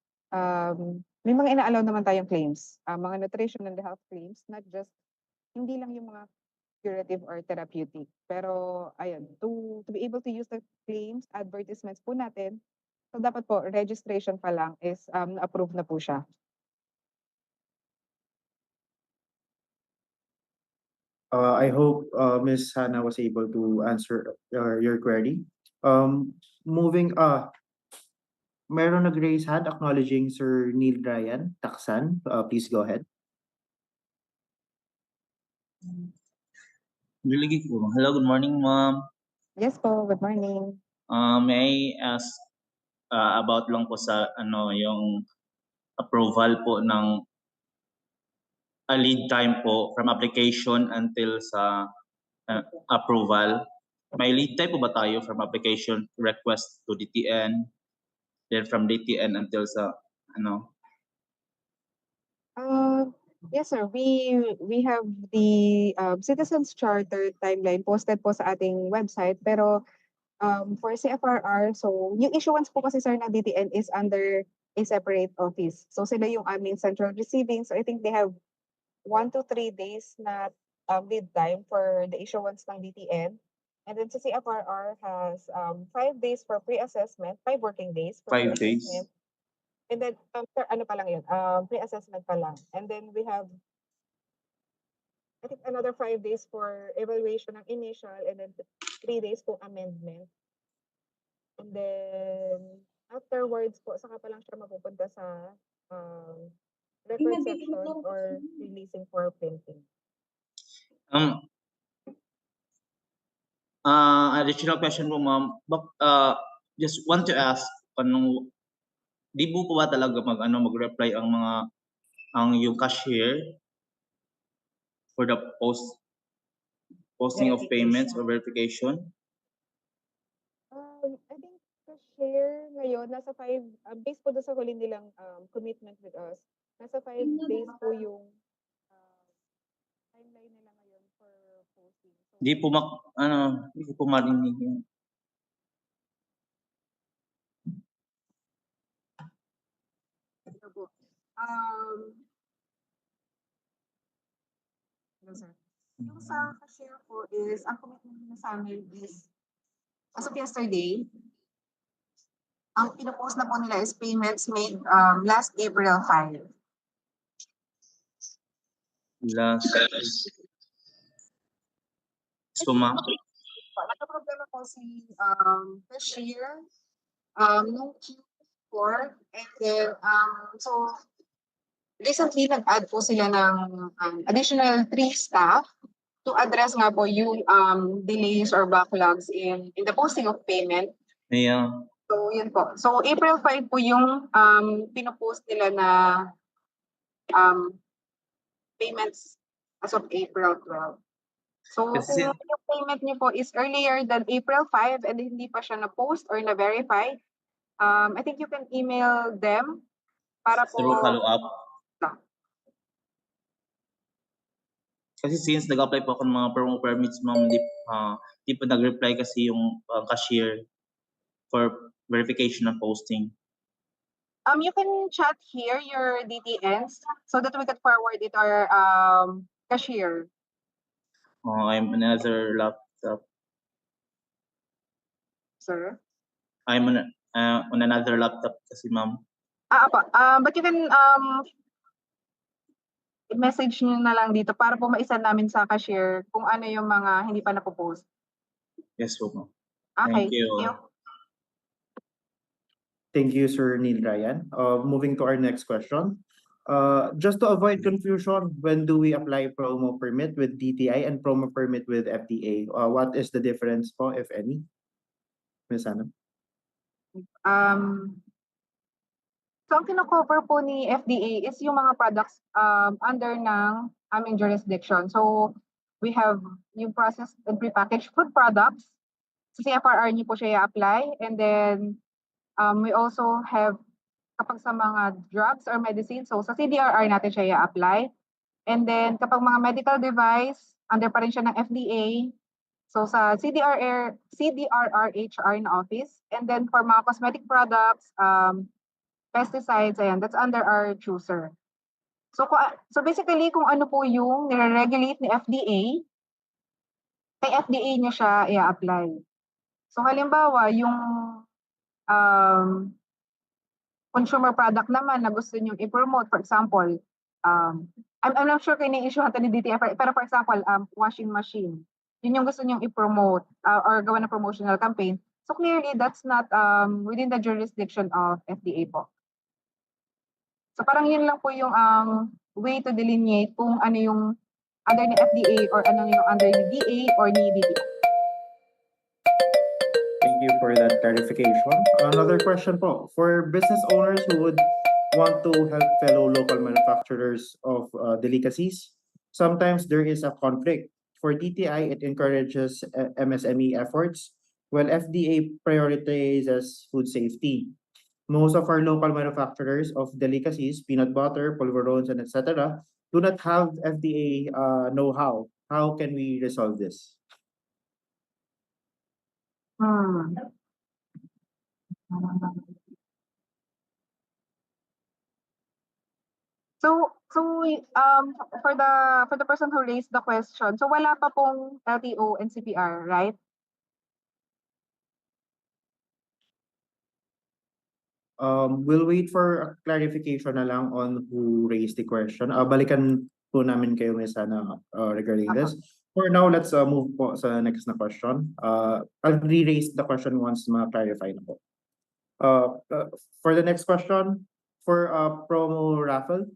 may mga ina-allow naman tayong claims, mga nutrition and health claims, not just, hindi lang yung mga curative or therapeutic. Pero ayun, to be able to use the claims, advertisements po natin, so dapat po registration pa lang is na-approve na po siya. I hope Ms. Hannah was able to answer your query. Moving, meron nag-raise hand acknowledging Sir Neil Ryan, Taksan. Please go ahead. Hello, good morning, ma'am. Yes po, good morning. May I ask about lang po sa yung approval po ng lead time po from application until sa approval. May lead time po ba tayo from application request to DTN, then from DTN until sa Yes sir, we have the Citizens Charter timeline posted po sa ating website, pero for CFRR, so yung issuance po kasi sir ng DTN is under a separate office. So sila yung aming central receiving. So I think they have 1 to 3 days na lead time for the issuance ng DTN. And then sa CFRR has 5 days for pre-assessment, 5 working days for 5 days. pre-assessment. And then sir, ano pa lang yun, pre-assessment pa lang. And then we have I think another 5 days for evaluation ng initial, and then 3 days for amendment. And then afterwards po, saka pa lang siya mapupunta sa record section or releasing for printing. Additional question po, ma'am. Just want to ask, di po ba talaga mag-reply ang yung cashier for the posting of payments or verification? I think cashier ngayon, nasa 5, based po doon sa huli nilang commitment with us, nasa 5 days po yung timeline nila ngayon for posting. So, Di po marinig yun. no, sir. Yung sa cashier po is, ang commitment nila sa amin is, as of yesterday, ang pinopost na po nila is payments made last April 5. So, ma'am, Nagka-problema po si cashier nung Q4, and then so recently nag-add po sila ng additional 3 staff to address nga po yung delays or backlogs in the posting of payment. yeah. So yun po. So April 5 po yung pinopost nila na payments as of April 12. So Kasi kung yung payment niyo po is earlier than April 5 and hindi pa siya na-post or na-verify, I think you can email them para through po follow-up. Kasi since nag-apply po ako ng mga promo permits, ma'am, di po nag-reply kasi yung cashier for verification and posting. you can chat here your DTNs so that we can forward it our cashier. I'm on another laptop. Sir? I'm on another laptop kasi, ma'am. Apa. But you can message nyo na lang dito para po maisa namin sa cashier kung ano yung mga hindi pa napopost. Yes po, ma'am. Okay. Thank you. Thank you, Sir Neil Ryan. Moving to our next question. Just to avoid confusion, when do we apply promo permit with DTI and promo permit with FDA? What is the difference po, if any? Ms. Ana? So ang kino-cover po ni FDA is yung mga products under ng aming jurisdiction. So we have yung processed and prepackaged food products. Sa CFRR niyo po siya i-apply. And then we also have kapag sa mga drugs or medicines, so sa CDRR natin siya i-apply. And then kapag mga medical device, under pa rin siya ng FDA. So sa CDRR-HR na office. And then for mga cosmetic products, pesticides, ayan, that's under our chooser. So basically, kung ano po yung nire-regulate ni FDA, kay FDA niya siya i-apply. So halimbawa, yung consumer product naman na gusto niyo i-promote, for example, I'm not sure kung ini-issue natin ni DTI, pero for example, washing machine. Yun yung gusto niyo i-promote or gawa ng promotional campaign. So clearly, that's not within the jurisdiction of FDA po. So parang yun lang po yung way to delineate kung ano yung under ni FDA or ano yung under ni DA or ni DTI. Thank you for that clarification. Another question po. For business owners who would want to help fellow local manufacturers of delicacies, sometimes there is a conflict. For DTI, it encourages MSME efforts, while FDA prioritizes food safety. Most of our local manufacturers of delicacies, peanut butter, polvorons, and etc., do not have FDA know-how. How can we resolve this? So for the person who raised the question, so wala pa pong LTO and CPR, right? We'll wait for a clarification na lang on who raised the question. Balikan po namin kayo Ms. Ana regarding this. For now, let's move po sa next na question. I'll re-raise the question once ma-clarify na po. For the next question, for promo raffle,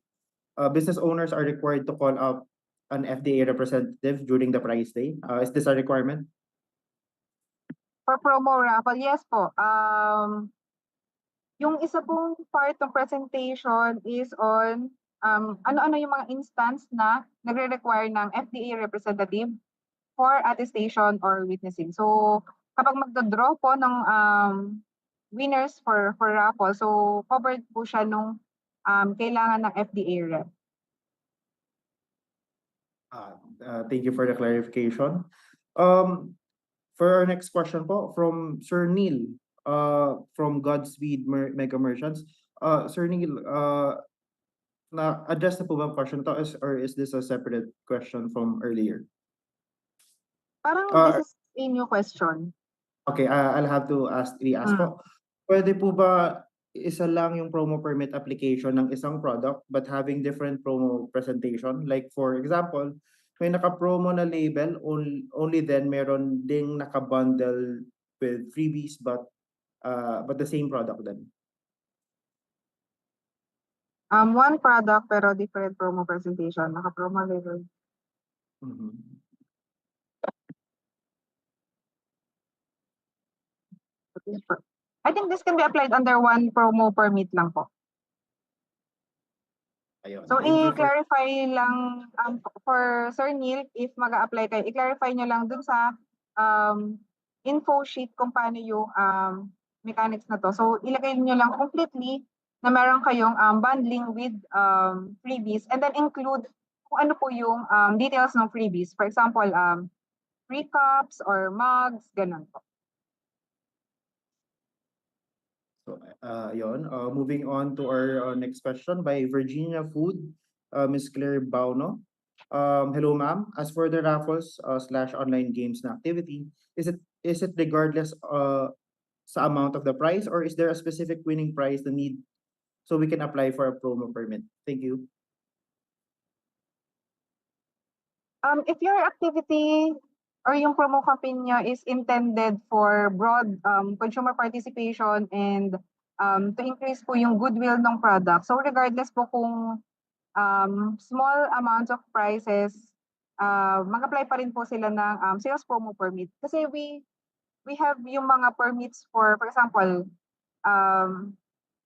business owners are required to call up an FDA representative during the prize day. Is this a requirement? For promo raffle, yes po. Yung isa pong part ng presentation is on ano-ano yung mga instance na nagre-require ng FDA representative for attestation or witnessing. So kapag magda-draw po ng winners for raffle, so covered po siya nung kailangan ng FDA rep. Thank you for the clarification. For our next question po, from Sir Neil, from Godspeed Mega Merchants. Sir Neil, na-address na po ba ang question to or is this a separate question from earlier? Parang this is a new question. Okay, I'll have to re-ask po. Pwede po ba isa lang yung promo permit application ng isang product but having different promo presentation? Like for example, may naka-promo na label, only then meron ding naka-bundle with freebies but the same product then. One product pero different promo presentation, naka-promo label. I think this can be applied under one promo permit lang po. Ayun. So Thank you for i-clarify lang for Sir Neil, if mag-a-apply kayo, i-clarify nyo lang dun sa info sheet kung paano yung mechanics na to. So ilagay nyo lang completely na meron kayong bundling with freebies, and then include kung ano po yung details ng freebies. For example, free cups or mugs, ganun po. So, yun. Moving on to our next question by Virginia Food, Ms. Claire Bauno. Hello, ma'am. As for the raffles slash online games na activity, is it regardless sa amount of the prize, or is there a specific winning prize na need so we can apply for a promo permit? Thank you. If your activity or yung promo campaign niya is intended for broad consumer participation and to increase po yung goodwill ng product. So regardless po kung small amounts of prices, mag-apply pa rin po sila ng sales promo permit. Kasi we have yung mga permits for example,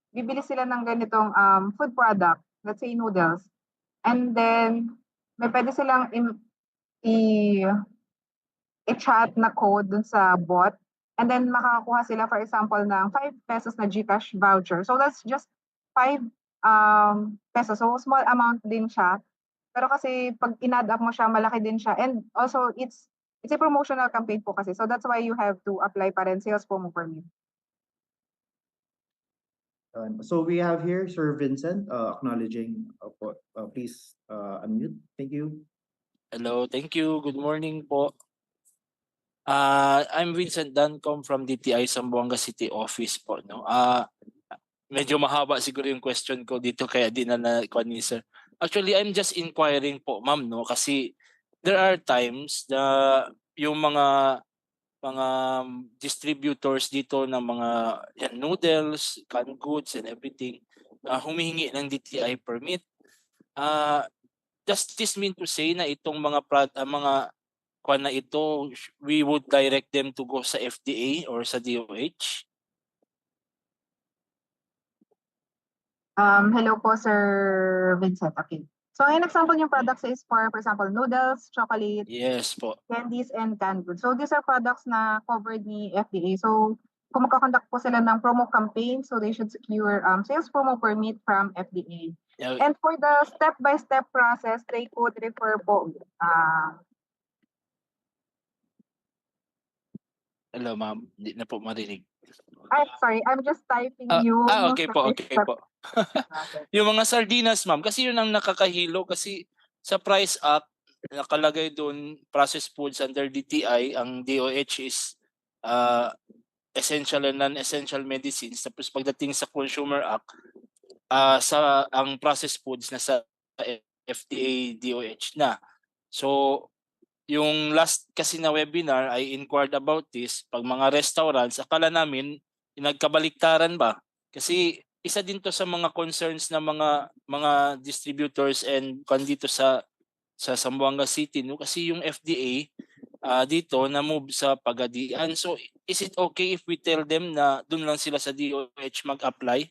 bibili sila ng ganitong food product, let's say noodles. And then may pwede silang i-chat na code dun sa bot, and then makakakuha sila for example ng 5 pesos na GCash voucher. So that's just 5 pesos. So small amount din siya. Pero kasi pag in-add up mo siya, malaki din siya. And also it's a promotional campaign po kasi. So that's why you have to apply pa rin sales promo permit. So we have here Sir Vincent acknowledging. Please unmute. Thank you. Hello, thank you. Good morning po. I'm Vincent Dancom from DTI Zamboanga City Office po. No? Medyo mahaba siguro yung question ko dito kaya di na nakuha ni sir. Actually, I'm just inquiring po, ma'am, no? Kasi there are times na yung mga distributors dito ng mga noodles, canned goods and everything humihingi ng DTI permit. Does this mean to say na itong mga mga kwan na ito, we would direct them to go sa FDA or sa DOH? Hello po, Sir Vincent. Okay. So, an example yung products is for example, noodles, chocolate, Yes po. candies, and canned goods. So, these are products na covered ni FDA. So, kung magkakonduct po sila ng promo campaign, so they should secure sales promo permit from FDA. Yeah. And for the step-by-step process, they could refer po. Hello ma'am, hindi na po marinig. Sorry, I'm just typing yung Okay po, okay po. Yung mga sardinas ma'am, kasi yun ang nakakahilo kasi sa price up, nakalagay doon processed foods under DTI, ang DOH is essential and non-essential medicines. Tapos pagdating sa Consumer Act, ang processed foods na sa FDA DOH na. So yung last kasi na webinar I inquired about this, pag mga restaurants, akala namin nagkabaliktaran ba? Kasi isa din to sa mga concerns ng mga distributors and dito sa Zamboanga City, no? Kasi yung FDA dito na move sa Pagadian. So is it okay if we tell them na doon lang sila sa DOH mag-apply?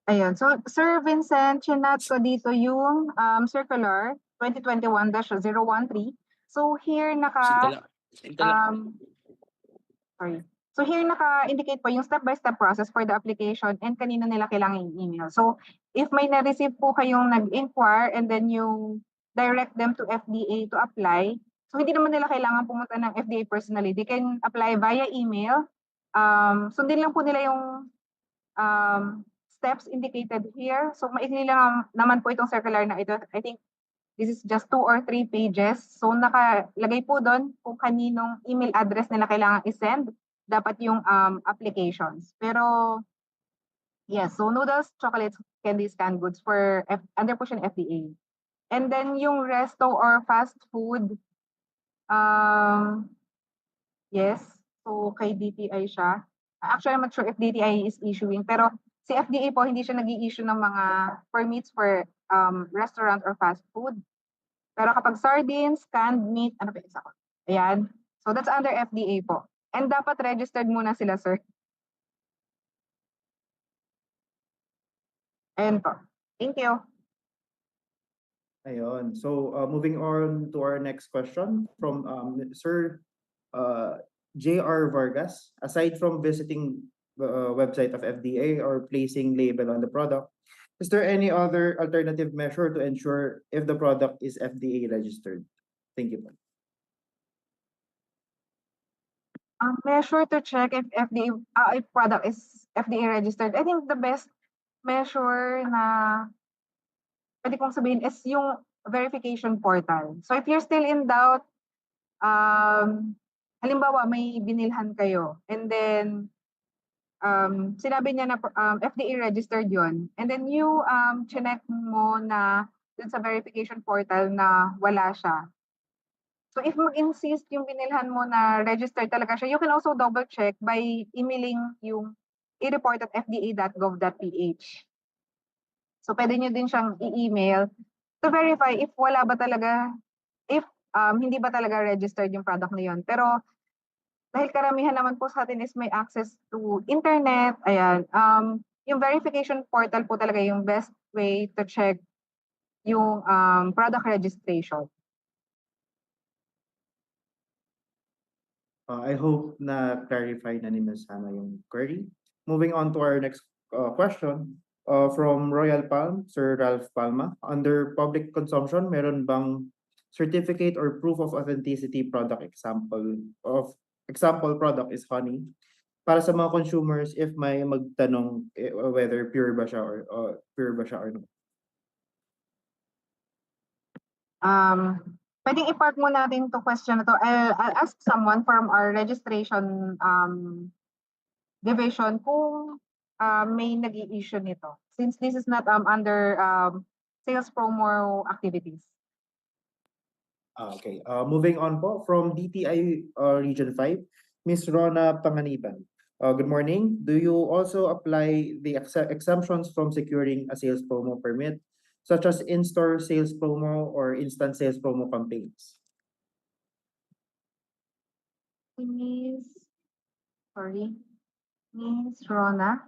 Ayun. So, Sir Vincent, chinat ko dito yung circular 2021-013. So, here naka-indicate po yung step-by-step process for the application and kanina nila kailangan yung email. So, if may na-receive po kayong nag-inquire and then yung direct them to FDA to apply, so hindi naman nila kailangan pumunta ng FDA personally. They can apply via email. Sundin lang po nila yung steps indicated here. So maikli lang naman po itong circular na ito. I think this is just 2 or 3 pages. So nakalagay po doon kung kaninong email address nila kailangan i-send dapat yung applications. Pero yes, so noodles, chocolates, candies, canned goods for under po siya ng FDA. And then yung resto or fast food, yes, so kay DTI siya. Actually, I'm not sure if DTI is issuing, pero si FDA po, hindi siya nag-i-issue ng mga permits for restaurant or fast food. Pero kapag sardines, canned meat, ano pa isa ko? Ayan. So that's under FDA po. And dapat registered muna sila, sir. Ayun po. Thank you. Ayun. So, moving on to our next question from Sir J.R. Vargas. Aside from visiting the website of FDA or placing label on the product, is there any other alternative measure to ensure if the product is FDA registered? Thank you. Measure to check if FDA, if product is FDA registered. I think the best measure na pwede kong sabihin is yung verification portal. So if you're still in doubt, halimbawa may binilhan kayo and then sinabi niya na FDA registered yon, and then you chinek mo na dun sa verification portal na wala siya. So if mag-insist yung binilhan mo na registered talaga siya, you can also double check by emailing yung i-report at fda.gov.ph. So pwede nyo din siyang i-email to verify if wala ba talaga, if hindi ba talaga registered yung product na yun. Pero dahil karamihan naman po sa atin is may access to internet, ayan, yung verification portal po talaga yung best way to check yung product registration. I hope na clarify na ni Ms. Hannah yung query. Moving on to our next question from Royal Palm, Sir Ralph Palma. Under public consumption, meron bang certificate or proof of authenticity product example product is honey? Para sa mga consumers, if may magtanong whether pure ba siya or not. Pwedeng i-park mo natin to question na to. I'll ask someone from our registration division kung may nag-i-issue nito. Since this is not under sales promo activities. Okay. Moving on po from DTI Region 5, Ms. Rona Panganiban. Good morning. Do you also apply the exemptions from securing a sales promo permit, such as in-store sales promo or instant sales promo campaigns? Miss Rona?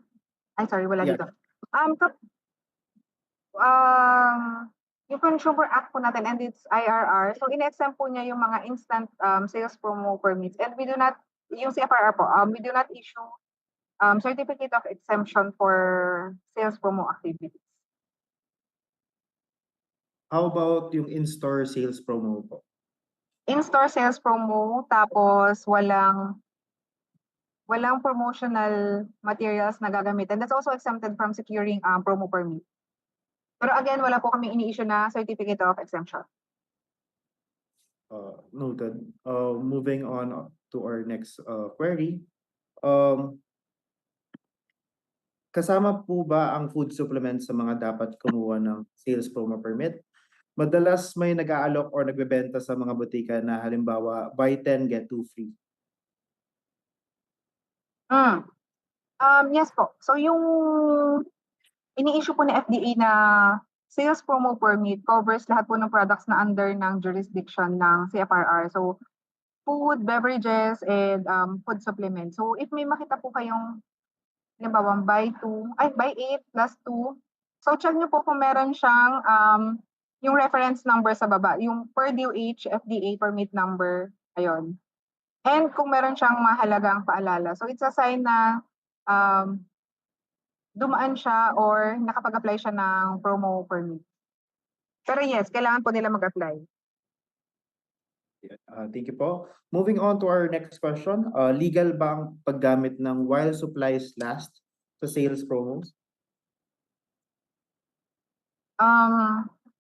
Ay, sorry, wala Yeah. dito. Yung Consumer Act po natin and its IRR, so in-exempt po niya yung mga instant sales promo permits. And we do not, yung CFRR po, we do not issue certificate of exemption for sales promo activities. How about yung in-store sales promo po? In-store sales promo, tapos walang promotional materials na gagamitin. That's also exempted from securing promo permit. Pero again, wala po kami ini-issue na certificate of exemption. Noted. Moving on to our next query. Kasama po ba ang food supplements sa mga dapat kumuha ng sales promo permit? Madalas may nag-aalok or nagbebenta sa mga butika na halimbawa buy 10 get 2 free. Yes po. So yung ini-issue po ni FDA na sales promo permit covers lahat po ng products na under ng jurisdiction ng CFRR. So food, beverages, and food supplements. So if may makita po kayong halimbawa buy 8 plus 2. So check nyo po kung meron siyang yung reference number sa baba, yung per DOH FDA permit number, ayun. And kung meron siyang mahalagang paalala. So it's a sign na dumaan siya or nakapag-apply siya ng promo permit. Pero yes, kailangan po nila mag-apply. Thank you po. Moving on to our next question. Legal ba ang paggamit ng while supplies last sa sales promos?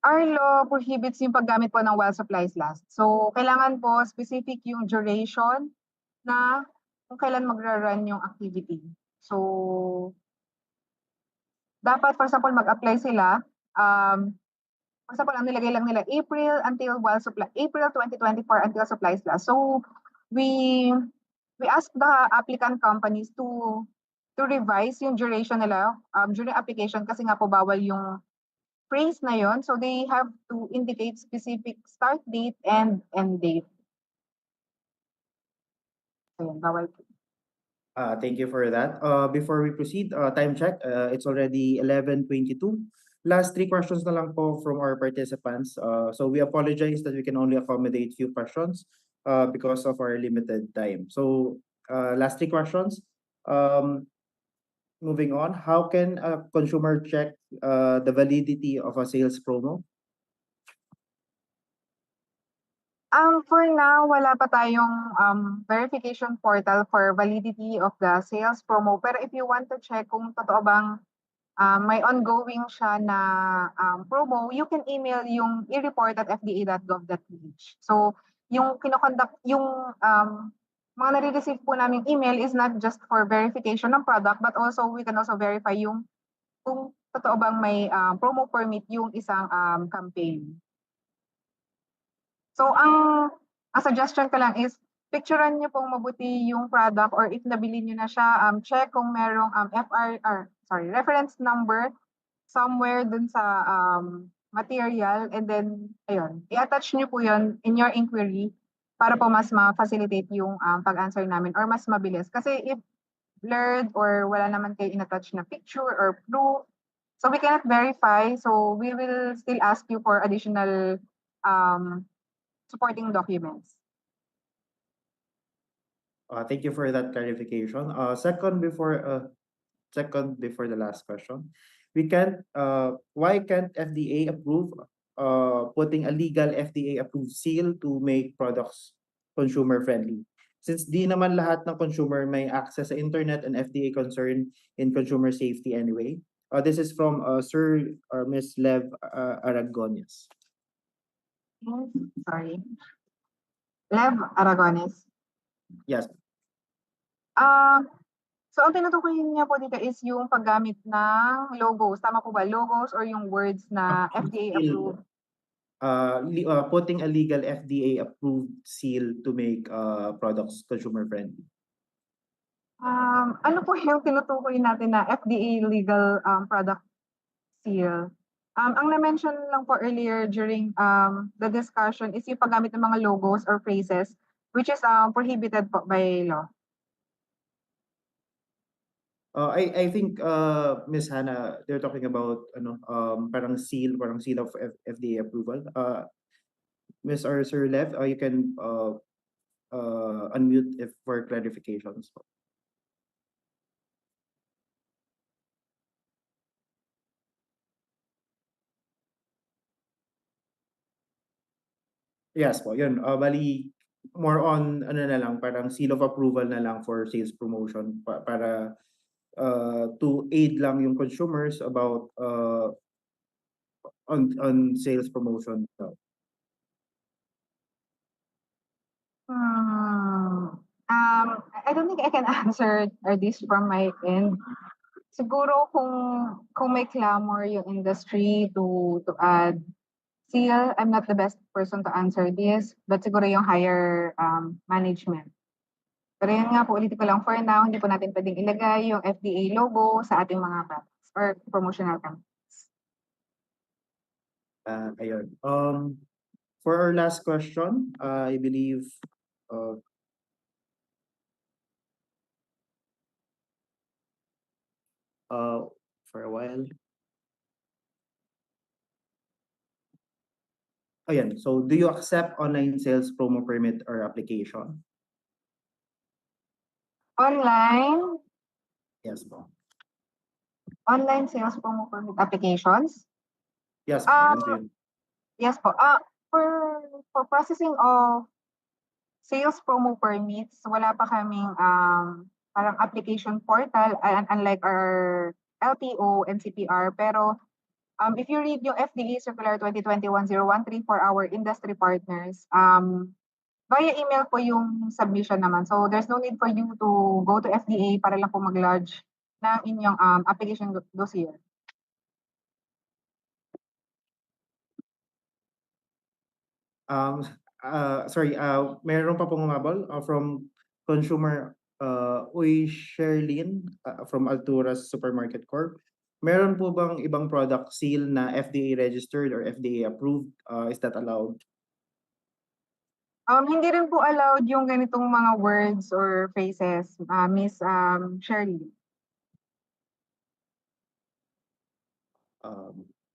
Our law prohibits yung paggamit po ng while supplies last. So, kailangan po specific yung duration na kung kailan magra-run yung activity. So, dapat, for example, mag-apply sila. For example, ang nilagay lang nila, April 2024 until supplies last. So, we ask the applicant companies to revise yung duration nila during application kasi nga po bawal yung phrase na yon, so they have to indicate specific start date and end date. Ayun, bawal po. Thank you for that. Before we proceed, time check. It's already 11:22. Last three questions na lang po from our participants. So we apologize that we can only accommodate few questions because of our limited time. So last three questions. Moving on, how can a consumer check the validity of a sales promo? For now, wala pa tayong verification portal for validity of the sales promo. Pero if you want to check kung totoo bang may ongoing siya na promo, you can email yung ireport@fda.gov.ph. So, yung kinoconduct, yung mga nare-receive po naming email is not just for verification ng product, but also we can also verify yung kung totoo bang may promo permit yung isang campaign. So, ang suggestion ko lang is, picturean niyo pong mabuti yung product or if nabili niyo na siya, check kung merong reference number somewhere dun sa material, and then, ayun, i-attach niyo po yun in your inquiry para po mas ma-facilitate yung pag-answer namin or mas mabilis. Kasi if blurred or wala naman kayo in-attach na picture or proof, so we cannot verify, so we will still ask you for additional supporting documents. Thank you for that clarification. Second, before the last question, why can't FDA approve putting a legal FDA approved seal to make products consumer friendly? Since di naman lahat ng consumer may access sa internet and FDA concerned in consumer safety anyway. This is from Sir or Ms. Lev Aragones. Sorry. Lev Aragones. Yes. So ang tinutukoy niya po dito is yung paggamit ng logos. Tama po ba? Logos or yung words na FDA approved? Putting a legal FDA approved seal to make products consumer friendly. Ano po yung tinutukoy natin na FDA legal product seal? Ang na-mention lang po earlier during the discussion is yung paggamit ng mga logos or phrases which is prohibited po by law. I think Ms. Hannah, they're talking about parang seal of FDA approval. Ms. or Sir Lev, you can unmute if for clarifications. Yes po, yun. Bali, more on ano na lang, parang seal of approval na lang for sales promotion para to aid lang yung consumers about on sales promotion. I don't think I can answer this from my end. Siguro kung may clamor yung industry to add seal, I'm not the best person to answer this, but siguro yung higher management. Pero yun nga po, ulitin ko lang, for now, hindi po natin pwedeng ilagay yung FDA logo sa ating mga products or promotional campaigns. Ayun. For our last question, I believe for a while. Ayan, so do you accept online sales promo permit or application? Online? Yes po. Online sales promo permit applications? Yes po. Yes po. For processing of sales promo permits, wala pa kaming parang application portal unlike our LTO and CPR. Pero if you read yung FDA Circular 2021-013 for our industry partners, via email po yung submission naman. So there's no need for you to go to FDA para lang po mag-lodge ng inyong application dossier. Sorry, meron pa pong umabol from consumer Uy Sherlyn from Alturas Supermarket Corp. Meron po bang ibang product seal na FDA registered or FDA approved? Is that allowed? Hindi rin po allowed yung ganitong mga words or phrases, Miss Shirley.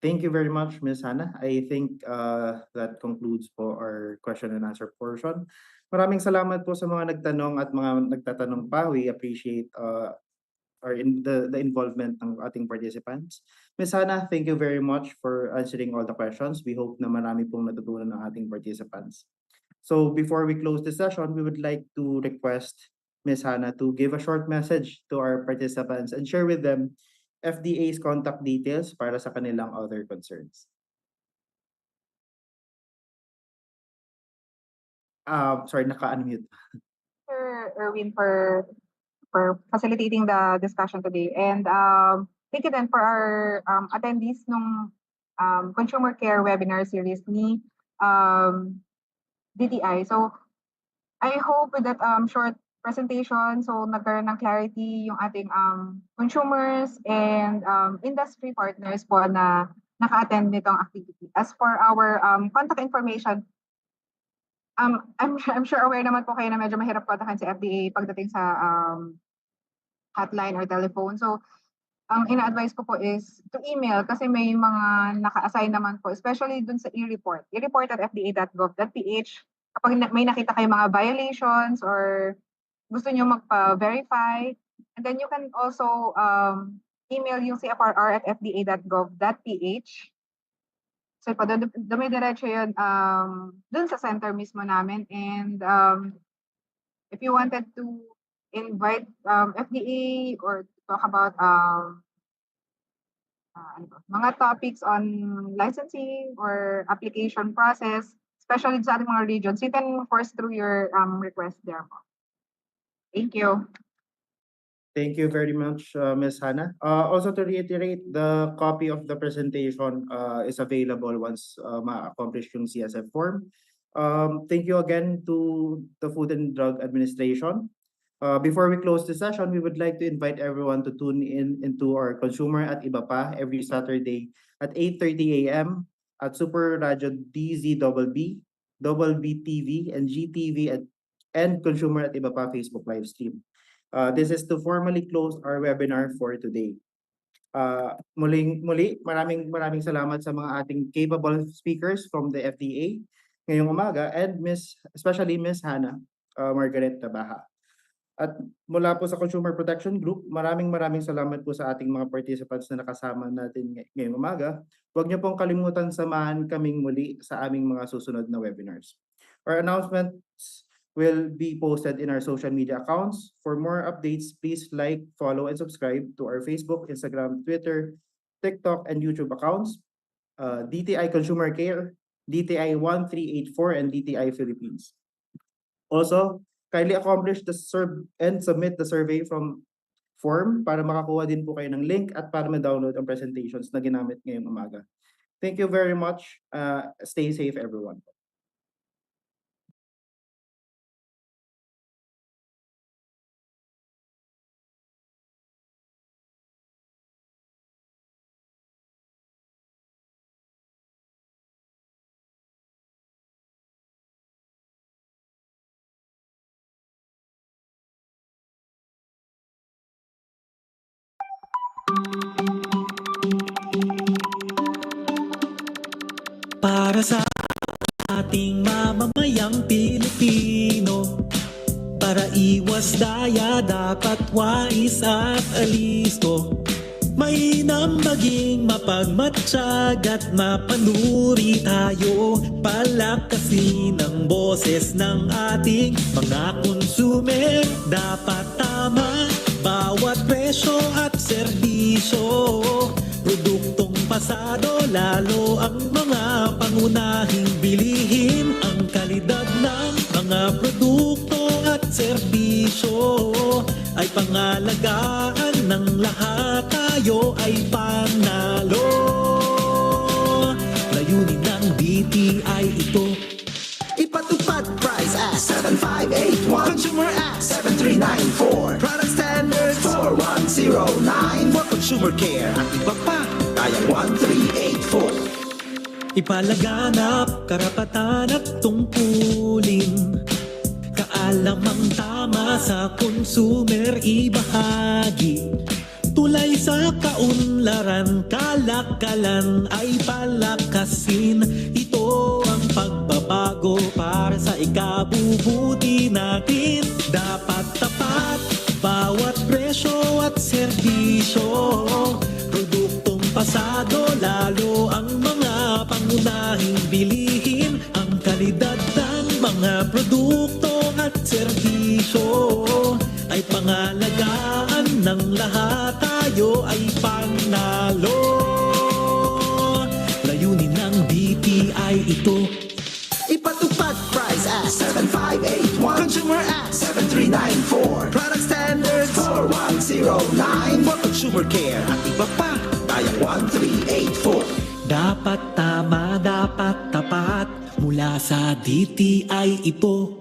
Thank you very much, Ms. Hannah. I think that concludes po our question and answer portion. Maraming salamat po sa mga nagtanong at mga nagtatanong pa. We appreciate the involvement ng ating participants. Ms. Hannah, thank you very much for answering all the questions. We hope na marami pong natutunan ng ating participants. So before we close the session, we would like to request Ms. Hannah to give a short message to our participants and share with them FDA's contact details para sa kanilang other concerns. Sorry, naka-unmute. Sir Erwin for facilitating the discussion today. And thank you then for our attendees nung consumer care webinar series ni DTI. So I hope with that short presentation, so nagkaroon ng clarity yung ating consumers and industry partners po na naka-attend nitong activity. As for our contact information, I'm sure aware naman po kayo na medyo mahirap kontakin si FDA pagdating sa hotline or telephone. So ang ina-advise ko po is to email kasi may mga naka-assign naman po, especially dun sa e-report. e-report@fda.gov.ph. Kapag may nakita kayong mga violations or gusto nyo magpa-verify, and then you can also email yung cfrr@fda.gov.ph. So pa dumidiretso yun dun sa center mismo namin. And if you wanted to invite FDA or talk about mga topics on licensing or application process, especially sa ating mga regions, you can force through your request there po. Thank you. Thank you very much, Ms. Hannah. Also to reiterate, the copy of the presentation is available once ma-accomplish yung CSF form. Thank you again to the Food and Drug Administration. Before we close the session, we would like to invite everyone to tune in into our Consumer at Iba Pa every Saturday at 8:30 a.m. at Super Radio DZBB, BTV, and GTV and Consumer at Iba Pa Facebook live stream. This is to formally close our webinar for today. Muli, maraming salamat sa mga ating capable speakers from the FDA ngayong umaga and especially Ms. Hannah Margaret Tabaha. At mula po sa Consumer Protection Group, maraming salamat po sa ating mga participants na nakasama natin ngayong umaga. Huwag niyo pong kalimutan samahan kaming muli sa aming mga susunod na webinars. Our announcements will be posted in our social media accounts. For more updates, please like, follow, and subscribe to our Facebook, Instagram, Twitter, TikTok, and YouTube accounts, DTI Consumer Care, DTI 1384, and DTI Philippines. Also, kindly accomplish and submit the survey form para makakuha din po kayo ng link at para ma-download ang presentations na ginamit ngayong umaga. Thank you very much. Stay safe, everyone. Para sa ating mamamayang Pilipino, para iwas daya dapat wais at alisto. Mainam maging mapagmatsyag at mapanuri tayo, palakasin ang boses ng ating mga consumer. Dapat tama bawat presyo at serbisyo, produktong pasado lalo ang mga pangunahing bilihin. Ang kalidad ng mga produkto at serbisyo ay pangalagaan ng lahat, tayo ay panalo. Layunin ng DTI ito. Ipatupad Price Act 7581, Consumer Act 7394, Product Standards 4109, for Consumer Care at iba pa, tayang 1384. Ipalaganap karapatan at tungkulin, kaalamang tama sa consumer ibahagi. Tulay sa kaunlaran, kalakalan ay palakasin. Ito ang pagbabago para sa ikabubuti natin. Dapat tapat bawat presyo at serbisyo. Produktong pasado, lalo ang mga pangunahing bilihin. Ang kalidad ng mga produkto at serbisyo ay pangalagaan ng lahat, tayo ay panalo. Layunin ng DTI ito. Ipatupad Price Act 7581, Consumer Act 7394, Product Standards 4109, for consumer care at iba pa, tayang 1384. Dapat tama, dapat tapat, mula sa DTI ito.